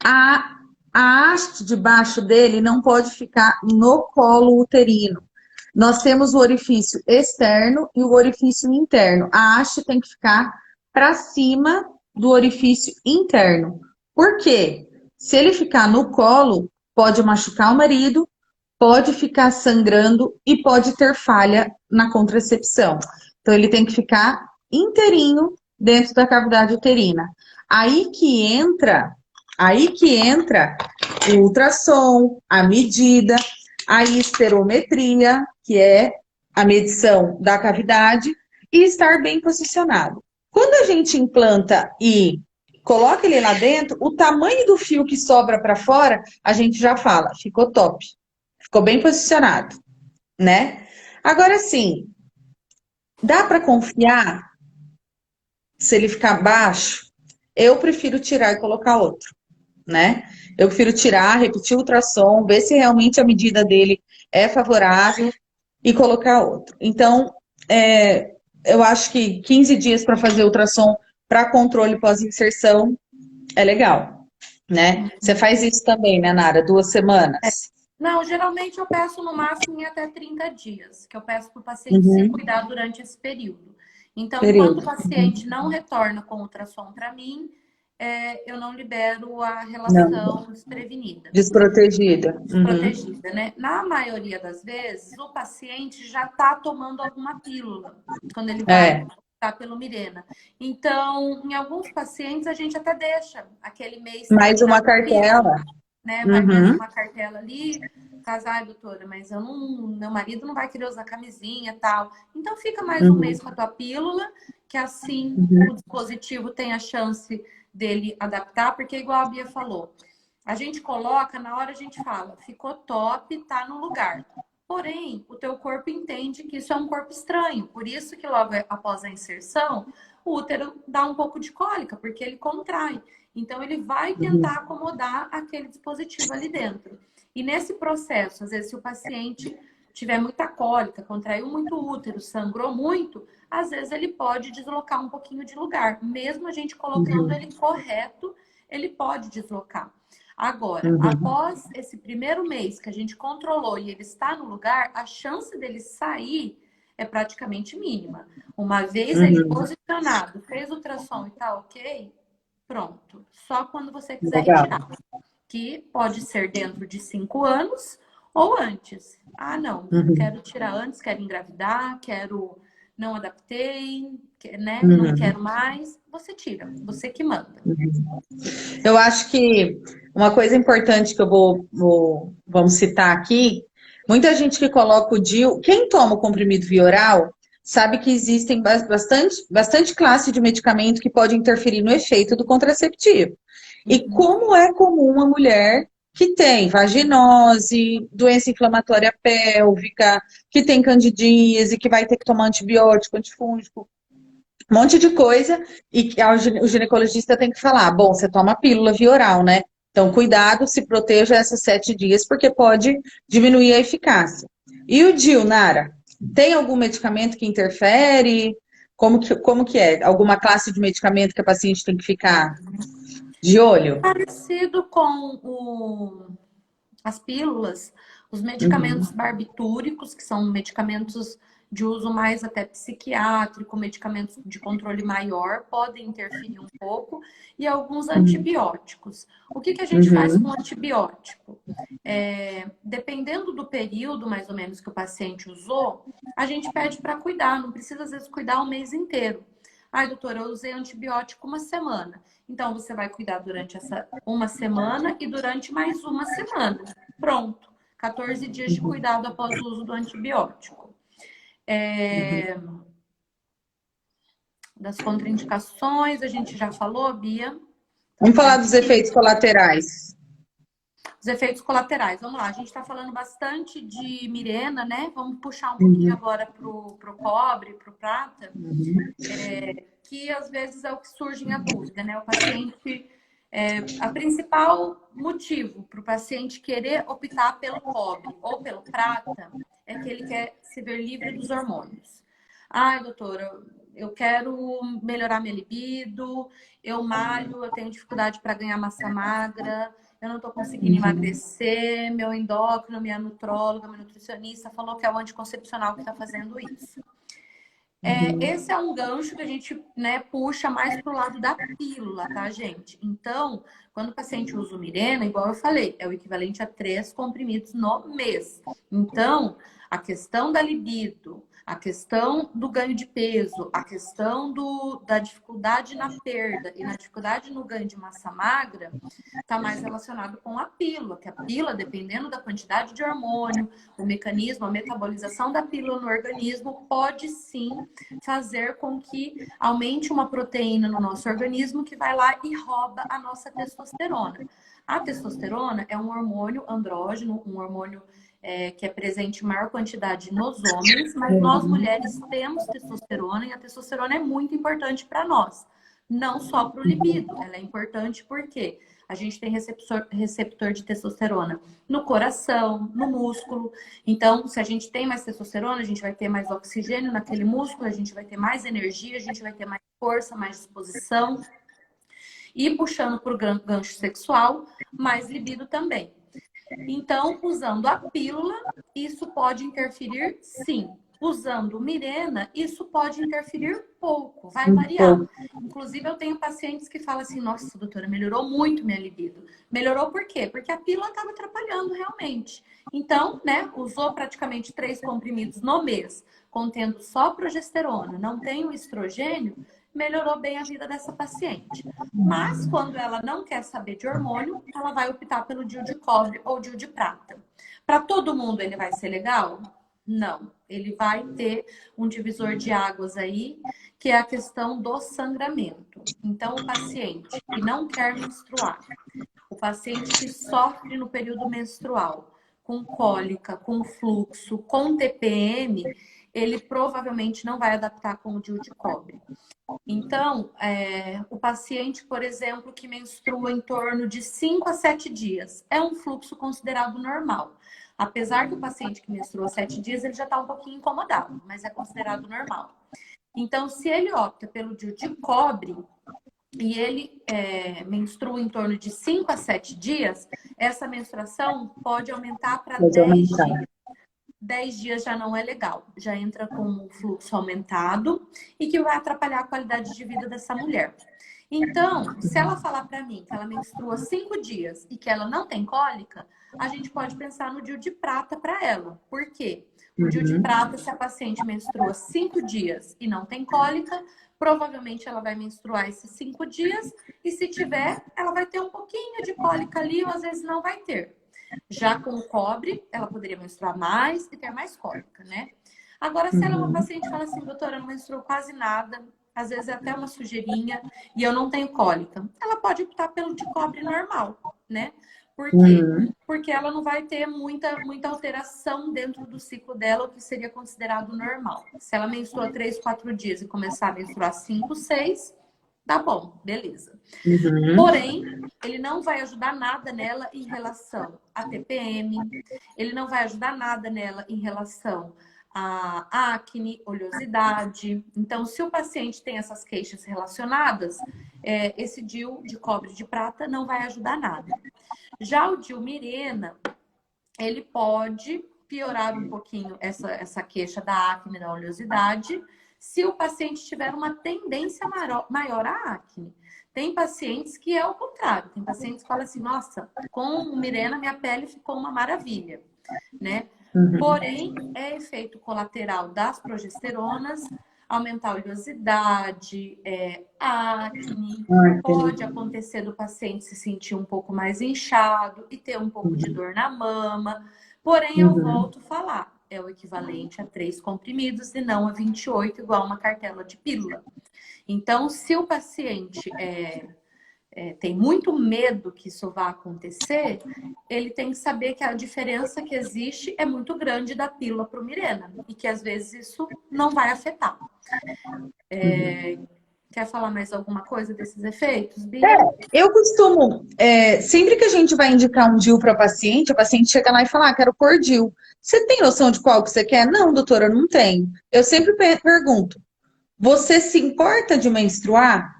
A haste debaixo dele não pode ficar no colo uterino. Nós temos o orifício externo e o orifício interno. A haste tem que ficar para cima do orifício interno. Por quê? Se ele ficar no colo, pode machucar o marido, pode ficar sangrando e pode ter falha na contracepção. Então, ele tem que ficar inteirinho dentro da cavidade uterina. Aí que entra o ultrassom, a medida, a espirometria, que é a medição da cavidade, e estar bem posicionado. Quando a gente implanta e coloca ele lá dentro, o tamanho do fio que sobra para fora, a gente já fala, ficou top, ficou bem posicionado, né? Agora sim, dá para confiar se ele ficar baixo? Eu prefiro tirar e colocar outro, né? Eu prefiro tirar, repetir o ultrassom, ver se realmente a medida dele é favorável e colocar outro. Então, eu acho que 15 dias para fazer ultrassom para controle pós-inserção é legal, né? Você faz isso também, né, Nara? 2 semanas? Não, geralmente eu peço no máximo em até 30 dias, que eu peço para o paciente se cuidar durante esse período. Então, enquanto o paciente não retorna com ultrassom para mim, eu não libero a Não, relação desprevenida, desprotegida. Uhum. desprotegida, né? Na maioria das vezes, o paciente já está tomando alguma pílula quando ele vai É, optar pelo Mirena. Então, em alguns pacientes, a gente até deixa aquele mês mais uma terminar com a pílula, cartela. né? Vai mais Uhum. uma cartela ali, caso, ai, doutora, mas eu não, meu marido não vai querer usar camisinha e tal. Então, fica mais um mês Uhum. com a tua pílula, que assim o Uhum. dispositivo tem a chance dele adaptar, porque igual a Bia falou, a gente coloca, na hora a gente fala, ficou top, tá no lugar. Porém, o teu corpo entende que isso é um corpo estranho. Por isso que logo após a inserção, o útero dá um pouco de cólica, porque ele contrai. Então, ele vai tentar Uhum. acomodar aquele dispositivo ali dentro. E nesse processo, às vezes, se o paciente tiver muita cólica, contraiu muito o útero, sangrou muito, às vezes ele pode deslocar um pouquinho de lugar. Mesmo a gente colocando Uhum. ele correto, ele pode deslocar. Agora, Uhum. após esse primeiro mês que a gente controlou e ele está no lugar, a chance dele sair é praticamente mínima. Uma vez ele Uhum. posicionado, fez o ultrassom e tá ok, pronto. Só quando você quiser Legal. retirar. Que pode ser dentro de 5 anos ou antes. Ah, não, Uhum. quero tirar antes, quero engravidar, quero, não adaptei, né? Não quero Uhum. mais. Você tira, você que manda. Eu acho que uma coisa importante que vamos citar aqui, muita gente que coloca o DIU, quem toma o comprimido via oral, sabe que existem bastante classe de medicamento que pode interferir no efeito do contraceptivo. E Uhum. como é comum a mulher que tem vaginose, doença inflamatória pélvica, que tem candidíase, que vai ter que tomar antibiótico, antifúngico, um monte de coisa, e que o ginecologista tem que falar, bom, você toma pílula via oral, né? Então, cuidado, se proteja esses 7 dias, porque pode diminuir a eficácia. E o DIU, Nara, tem algum medicamento que interfere? Como que é? Alguma classe de medicamento que a paciente tem que ficar de olho? Parecido com as pílulas, os medicamentos Uhum, barbitúricos, que são medicamentos de uso mais até psiquiátrico, medicamentos de controle maior, podem interferir um pouco, e alguns uhum, antibióticos. O que a gente faz com uhum, antibiótico? Dependendo do período, mais ou menos, que o paciente usou, a gente pede para cuidar, não precisa, às vezes, cuidar o mês inteiro. Ai, doutora, eu usei antibiótico uma semana. Então, você vai cuidar durante essa uma semana e durante mais uma semana. Pronto. 14 dias de cuidado após o uso do antibiótico. uhum. É, das contraindicações, a gente já falou, Bia. Então, Vamos tá falar dos aqui. efeitos colaterais. Os efeitos colaterais. Vamos lá, a gente está falando bastante de Mirena, né? Vamos puxar um pouquinho Uhum, agora pro cobre, pro prata, uhum, que às vezes é o que surge a dúvida, né? O paciente. A principal motivo para o paciente querer optar pelo cobre ou pelo prata é que ele quer se ver livre dos hormônios. Ai, doutora, eu quero melhorar minha libido, eu malho, eu tenho dificuldade para ganhar massa magra, eu não estou conseguindo uhum, emagrecer, meu endócrino, minha nutróloga, meu nutricionista falou que é o anticoncepcional que está fazendo isso. uhum. Esse é um gancho que a gente, né, puxa mais para o lado da pílula, tá, gente? Então, quando o paciente usa o Mirena, igual eu falei, é o equivalente a 3 comprimidos no mês. Então, a questão da libido, a questão do ganho de peso, a questão da dificuldade na perda e na dificuldade no ganho de massa magra, está mais relacionado com a pílula, que a pílula, dependendo da quantidade de hormônio, o mecanismo, a metabolização da pílula no organismo, pode sim fazer com que aumente uma proteína no nosso organismo que vai lá e rouba a nossa testosterona. A testosterona é um hormônio andrógeno, um hormônio que é presente em maior quantidade nos homens, mas nós mulheres temos testosterona e a testosterona é muito importante para nós. Não só para o libido, ela é importante porque a gente tem receptor de testosterona no coração, no músculo. Então, se a gente tem mais testosterona, a gente vai ter mais oxigênio naquele músculo, a gente vai ter mais energia, a gente vai ter mais força, mais disposição. E puxando para o gancho sexual, mais libido também. Então, usando a pílula, isso pode interferir sim. Usando Mirena, isso pode interferir pouco, vai variar. Inclusive, eu tenho pacientes que falam assim, nossa, doutora, melhorou muito minha libido. Melhorou por quê? Porque a pílula estava atrapalhando realmente. Então, né, usou praticamente 3 comprimidos no mês, contendo só progesterona, não tem o estrogênio, melhorou bem a vida dessa paciente. Mas, quando ela não quer saber de hormônio, ela vai optar pelo DIU de cobre ou DIU de prata. Para todo mundo ele vai ser legal? Não. Ele vai ter um divisor de águas aí, que é a questão do sangramento. Então, o paciente que não quer menstruar, o paciente que sofre no período menstrual, com cólica, com fluxo, com TPM, ele provavelmente não vai adaptar com o DIU de cobre. Então, o paciente, por exemplo, que menstrua em torno de 5 a 7 dias, é um fluxo considerado normal. Apesar que o paciente que menstrua 7 dias, ele já está um pouquinho incomodado, mas é considerado normal. Então, se ele opta pelo DIU de cobre e ele menstrua em torno de 5 a 7 dias, essa menstruação pode aumentar para 10 dias. 10 dias já não é legal, já entra com um fluxo aumentado e que vai atrapalhar a qualidade de vida dessa mulher. Então, se ela falar para mim que ela menstrua 5 dias e que ela não tem cólica, a gente pode pensar no DIU de prata para ela. Por quê? O DIU de prata, se a paciente menstrua 5 dias e não tem cólica, provavelmente ela vai menstruar esses 5 dias e se tiver, ela vai ter um pouquinho de cólica ali ou às vezes não vai ter. Já com o cobre, ela poderia menstruar mais e ter mais cólica, né? Agora, se ela é uma paciente que fala assim, doutora, eu não menstruo quase nada, às vezes é até uma sujeirinha e eu não tenho cólica, ela pode optar pelo de cobre normal, né? Por quê? Porque ela não vai ter muita alteração dentro do ciclo dela, o que seria considerado normal. Se ela menstrua 3, 4 dias e começar a menstruar 5, 6, tá bom, beleza. Porém, ele não vai ajudar nada nela em relação a TPM, ele não vai ajudar nada nela em relação a acne, oleosidade. Então, se o paciente tem essas queixas relacionadas, esse DIU de cobre de prata não vai ajudar nada. Já o DIU Mirena, ele pode piorar um pouquinho essa queixa da acne, da oleosidade, se o paciente tiver uma tendência maior à acne. Tem pacientes que é o contrário. Tem pacientes que falam assim, nossa, com o Mirena minha pele ficou uma maravilha, né? Porém, é efeito colateral das progesteronas, aumentar a oleosidade, acne, pode acontecer do paciente se sentir um pouco mais inchado e ter um pouco de dor na mama. Porém, eu volto a falar, é o equivalente a 3 comprimidos e não a 28, igual uma cartela de pílula. Então, se o paciente tem muito medo que isso vá acontecer, ele tem que saber que a diferença que existe é muito grande da pílula para o Mirena e que às vezes isso não vai afetar. Quer falar mais alguma coisa desses efeitos, Bia? Eu costumo, sempre que a gente vai indicar um DIU para a paciente chega lá e fala, quero pôr DIU. Você tem noção de qual que você quer? Não, doutora, eu não tenho. Eu sempre pergunto, você se importa de menstruar?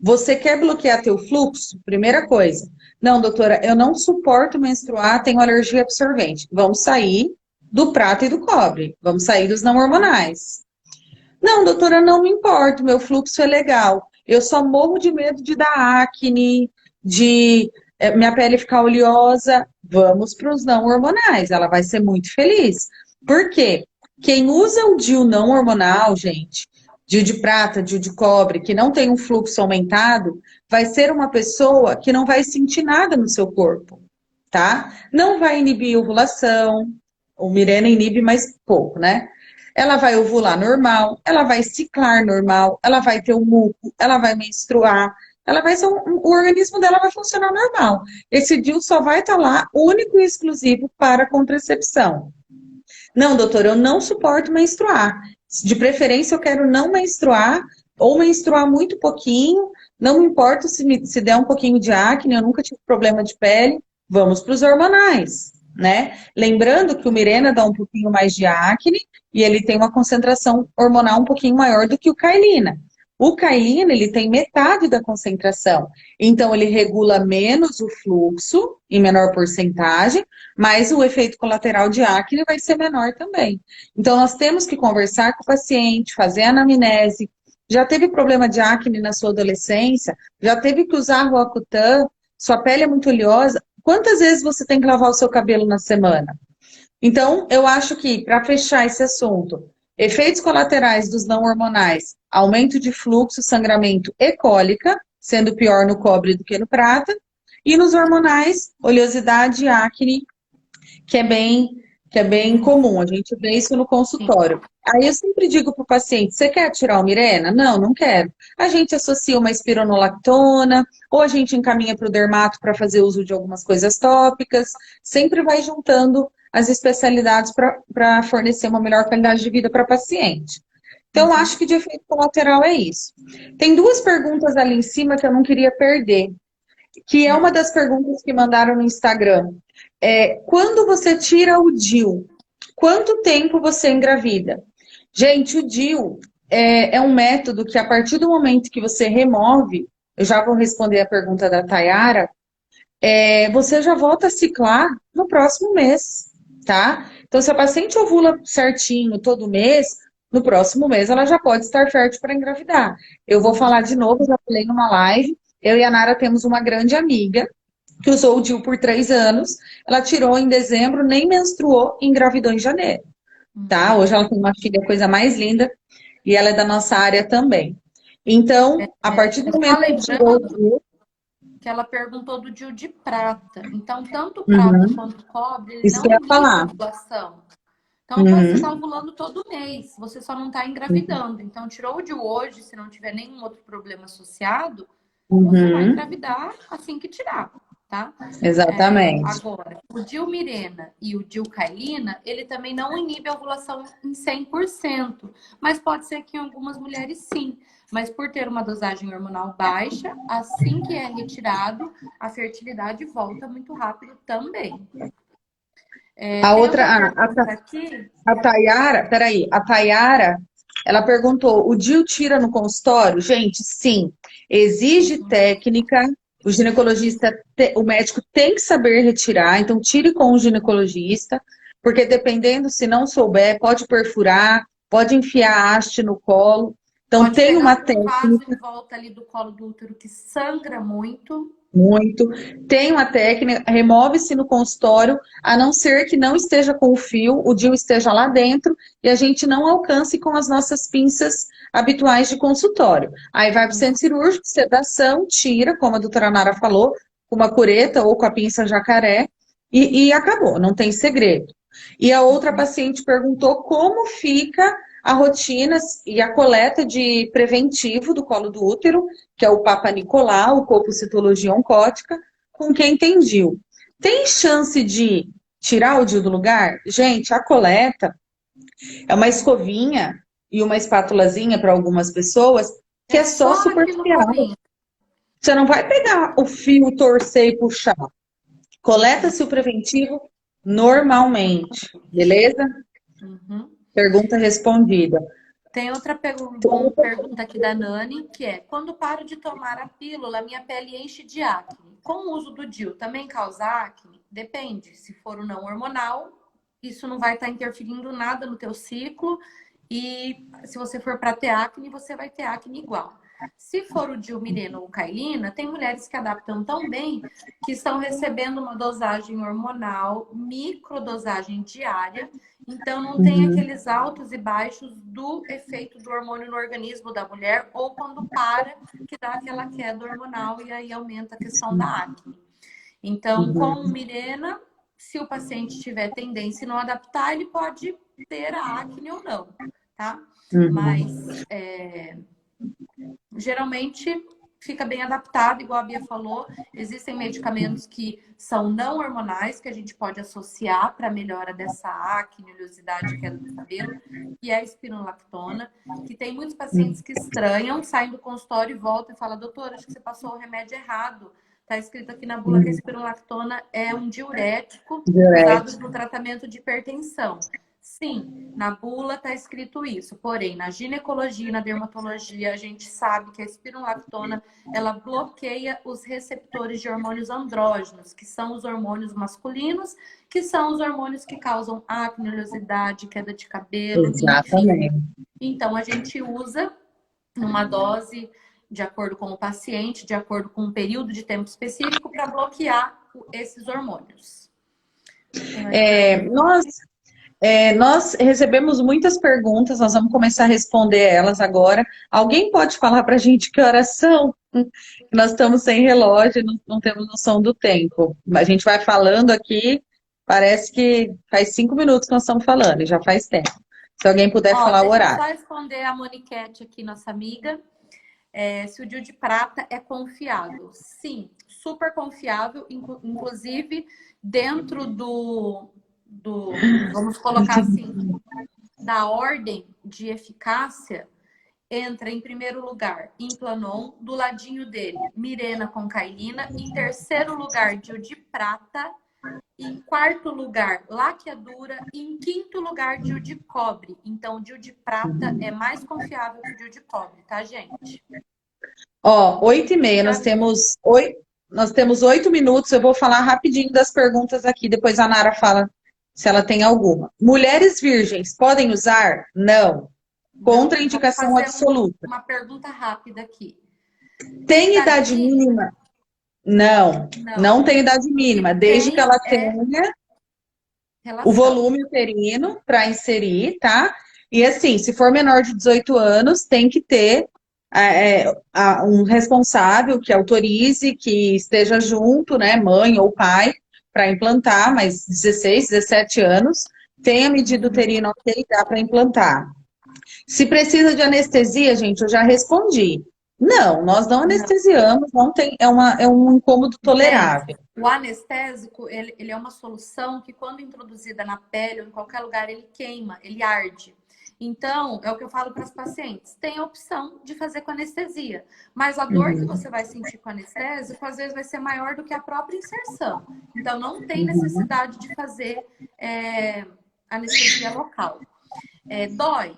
Você quer bloquear teu fluxo? Primeira coisa. Não, doutora, eu não suporto menstruar, tenho alergia absorvente. Vamos sair do prata e do cobre. Vamos sair dos não hormonais. Não, doutora, não me importo, meu fluxo é legal. Eu só morro de medo de dar acne, de minha pele ficar oleosa. Vamos para os não hormonais, ela vai ser muito feliz. Por quê? Quem usa o DIU não hormonal, gente, DIU de prata, DIU de cobre, que não tem um fluxo aumentado, vai ser uma pessoa que não vai sentir nada no seu corpo, tá? Não vai inibir ovulação, o Mirena inibe mais pouco, né? Ela vai ovular normal, ela vai ciclar normal, ela vai ter o muco, ela vai menstruar, ela vai ser o organismo dela vai funcionar normal. Esse DIU só vai estar lá único e exclusivo para contracepção. Não, doutor, eu não suporto menstruar. De preferência, eu quero não menstruar ou menstruar muito pouquinho. Não me importa se der um pouquinho de acne, eu nunca tive problema de pele. Vamos para os hormonais, né? Lembrando que o Mirena dá um pouquinho mais de acne e ele tem uma concentração hormonal um pouquinho maior do que o Cailina. O Cailina, ele tem metade da concentração. Então, ele regula menos o fluxo, em menor porcentagem, mas o efeito colateral de acne vai ser menor também. Então, nós temos que conversar com o paciente, fazer anamnese. Já teve problema de acne na sua adolescência? Já teve que usar Roacutan? Sua pele é muito oleosa? Quantas vezes você tem que lavar o seu cabelo na semana? Então, eu acho que, para fechar esse assunto, efeitos colaterais dos não hormonais, aumento de fluxo, sangramento e cólica, sendo pior no cobre do que no prata, e nos hormonais, oleosidade e acne, que é bem, que é bem comum, a gente vê isso no Sim. consultório. Aí eu sempre digo para o paciente, você quer tirar o Mirena? Não, não quero. A gente associa uma espironolactona, ou a gente encaminha para o dermato para fazer uso de algumas coisas tópicas, sempre vai juntando as especialidades para fornecer uma melhor qualidade de vida para a paciente. Então, acho que de efeito colateral é isso. Tem duas perguntas ali em cima que eu não queria perder, que é uma das perguntas que mandaram no Instagram. Quando você tira o DIU, quanto tempo você engravida? Gente, o DIU é um método que, a partir do momento que você remove, eu já vou responder a pergunta da Tayara, você já volta a ciclar no próximo mês, tá? Então, se a paciente ovula certinho todo mês, no próximo mês ela já pode estar fértil para engravidar. Eu vou falar de novo, já falei numa live, eu e a Nara temos uma grande amiga que usou o DIU por 3 anos, ela tirou em dezembro, nem menstruou e engravidou em janeiro, tá? Hoje ela tem uma filha, coisa mais linda, e ela é da nossa área também. Então, a partir do Só momento que tirou o lembrando DIU, que ela perguntou do DIU de prata. Então, tanto o prata uhum, quanto o cobre, ele isso que não eu ia inibe a falar. ovulação. Então, você está Uhum, ovulando todo mês, você só não está engravidando. Então, tirou o DIU hoje, se não tiver nenhum outro problema associado, você vai uhum, engravidar assim que tirar, tá? exatamente. Agora, o Dilmirena e o Dilcailina, ele também não inibe a ovulação em 100%, mas pode ser que em algumas mulheres sim. Mas por ter uma dosagem hormonal baixa, assim que é retirado, a fertilidade volta muito rápido também. A Tem outra, outra pergunta aqui. a Tayara, peraí, a Tayara, ela perguntou, o DIU tira no consultório? Gente, sim, exige técnica, o ginecologista, o médico tem que saber retirar, então tire com o ginecologista, porque dependendo, se não souber, pode perfurar, pode enfiar a haste no colo, então Pode tem pegar uma um vaso técnica. em volta ali do colo do útero que sangra muito. Muito. Tem uma técnica, remove-se no consultório, a não ser que não esteja com o fio, o DIU esteja lá dentro e a gente não alcance com as nossas pinças habituais de consultório. Aí vai para o centro cirúrgico, sedação, tira, como a doutora Nara falou, com uma cureta ou com a pinça jacaré e acabou, não tem segredo. E a outra paciente perguntou como fica a rotina e a coleta de preventivo do colo do útero, que é o Papa Nicolau, o colpocitologia oncótica, com quem tem DIU. Tem chance de tirar o DIU do lugar? Gente, a coleta é uma escovinha e uma espátulazinha para algumas pessoas que É é só só aqui no superficial. colinho. Você não vai pegar o fio, torcer e puxar. Coleta-se o preventivo normalmente, beleza? Uhum. Pergunta respondida. Tem outra pergunta aqui da Nani, que é: quando paro de tomar a pílula, minha pele enche de acne. Com o uso do DIU, também causa acne? Depende. Se for o não hormonal, isso não vai estar interferindo nada no teu ciclo. E se você for para ter acne, você vai ter acne igual. Se for o Dilmirena ou Cailina, tem mulheres que adaptam tão bem que estão recebendo uma dosagem hormonal, microdosagem diária, então não tem Uhum, aqueles altos e baixos do efeito do hormônio no organismo da mulher, ou quando para, que dá aquela queda hormonal e aí aumenta a questão da acne. Então, com o uhum, Mirena, se o paciente tiver tendência a não adaptar, ele pode ter a acne ou não, tá? uhum. Mas geralmente fica bem adaptado, igual a Bia falou. Existem medicamentos que são não hormonais, que a gente pode associar para melhora dessa acne, oleosidade, queda do cabelo, que é a espironolactona, que tem muitos pacientes que estranham, saem do consultório e voltam e falam: doutora, acho que você passou o remédio errado. Está escrito aqui na bula que a espironolactona é um diurético usado Direto. no tratamento de hipertensão. Sim, na bula está escrito isso. Porém, na ginecologia e na dermatologia, a gente sabe que a espironolactona, ela bloqueia os receptores de hormônios andrógenos, que são os hormônios masculinos, que são os hormônios que causam acne, oleosidade, queda de cabelo, enfim. Exatamente. Então, a gente usa numa dose de acordo com o paciente, de acordo com um período de tempo específico, para bloquear esses hormônios. Nós recebemos muitas perguntas, nós vamos começar a responder elas agora. Alguém pode falar para a gente que horas são? Nós estamos sem relógio, não temos noção do tempo. A gente vai falando aqui, parece que faz 5 minutos que nós estamos falando, e já faz tempo. Se alguém puder falar o Deixa eu horário. só responder a Moniquete aqui, nossa amiga. Se o DIU de prata é confiável. Sim, super confiável, inclusive dentro vamos colocar assim, da ordem de eficácia, entra em primeiro lugar Implanon, do ladinho dele Mirena com cailina, em terceiro lugar DIU de prata, em quarto lugar laqueadura e em quinto lugar DIU de cobre. Então o DIU de prata é mais confiável que o DIU de cobre, tá, gente? Ó, 8h30, nós temos 8 minutos, eu vou falar rapidinho das perguntas aqui, depois a Nara fala se ela tem alguma. Mulheres virgens podem usar? Não. Contraindicação absoluta. Uma pergunta rápida aqui. Tem idade mínima? Não, não tem idade mínima, desde que ela tenha o volume uterino para inserir, tá? E assim, se for menor de 18 anos, tem que ter um responsável que autorize, que esteja junto, né, mãe ou pai, para implantar, mas 16, 17 anos, tem a medida uterina ok, dá para implantar. Se precisa de anestesia, gente, eu já respondi. Não, nós não anestesiamos, não tem, é um incômodo tolerável. O anestésico, ele é uma solução que quando introduzida na pele ou em qualquer lugar, ele queima, ele arde. Então, é o que eu falo para as pacientes, tem a opção de fazer com anestesia, mas a dor que você vai sentir com anestésico, às vezes vai ser maior do que a própria inserção. Então, não tem necessidade de fazer anestesia local. Dói.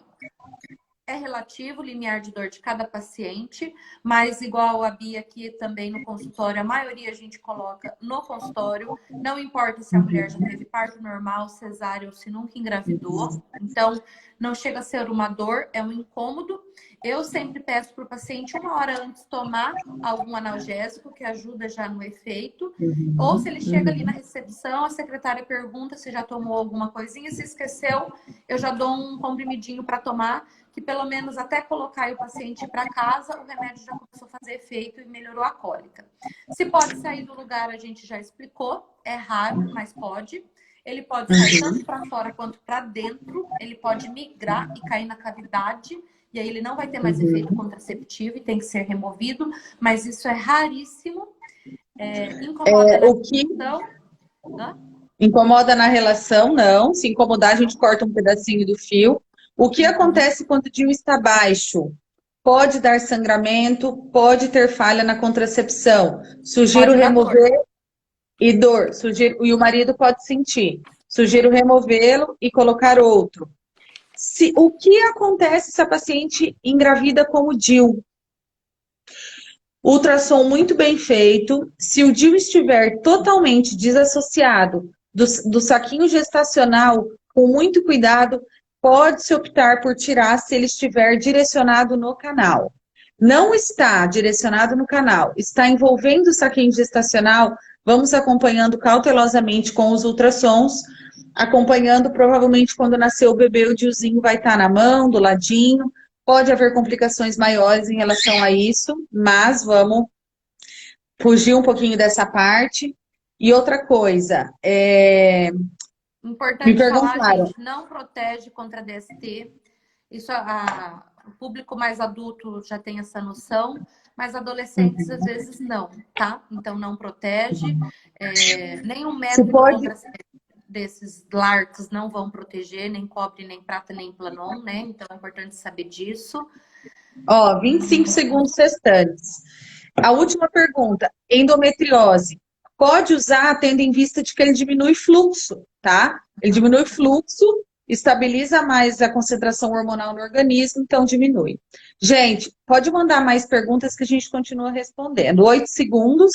É relativo o limiar de dor de cada paciente, mas igual a Bia aqui também no consultório, a maioria a gente coloca no consultório, não importa se a mulher já teve parto normal, cesárea ou se nunca engravidou, então não chega a ser uma dor, é um incômodo. Eu sempre peço para o paciente 1 hora antes tomar algum analgésico que ajuda já no efeito, ou se ele chega ali na recepção, a secretária pergunta se já tomou alguma coisinha, se esqueceu, eu já dou um comprimidinho para tomar, que pelo menos até colocar o paciente para casa, o remédio já começou a fazer efeito e melhorou a cólica. Se pode sair do lugar, a gente já explicou, é raro, mas pode. Ele pode sair tanto para fora quanto para dentro, ele pode migrar e cair na cavidade, e aí ele não vai ter mais efeito contraceptivo e tem que ser removido, mas isso é raríssimo. Incomoda o que incomoda na relação, não. Se incomodar, a gente corta um pedacinho do fio. O que acontece quando o DIU está baixo? Pode dar sangramento, pode ter falha na contracepção. Sugiro remover e dor. E o marido pode sentir. Sugiro removê-lo e colocar outro. O que acontece se a paciente engravida com o DIU? Ultrassom muito bem feito. Se o DIU estiver totalmente desassociado do saquinho gestacional, com muito cuidado, pode-se optar por tirar se ele estiver direcionado no canal. Não está direcionado no canal, está envolvendo o saquinho gestacional, vamos acompanhando cautelosamente com os ultrassons, acompanhando provavelmente quando nascer o bebê, o DIUzinho vai estar na mão, do ladinho. Pode haver complicações maiores em relação a isso, mas vamos fugir um pouquinho dessa parte. E outra coisa, importante falar, gente, não protege contra DST. Isso o público mais adulto já tem essa noção, mas adolescentes às vezes não, tá? Então não protege. Nenhum método desses LARCs não vão proteger, nem cobre, nem prata, nem Implanon, né? Então é importante saber disso. 25 segundos restantes. A última pergunta, endometriose. Pode usar tendo em vista de que ele diminui fluxo, tá? Ele diminui fluxo estabiliza mais a concentração hormonal no organismo, então diminui. Gente, pode mandar mais perguntas que a gente continua respondendo. 8 segundos.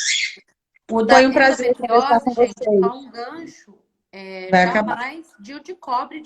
Foi um prazer conversar com gente, vocês. só um gancho, Vai acabar. jamais DIU de cobre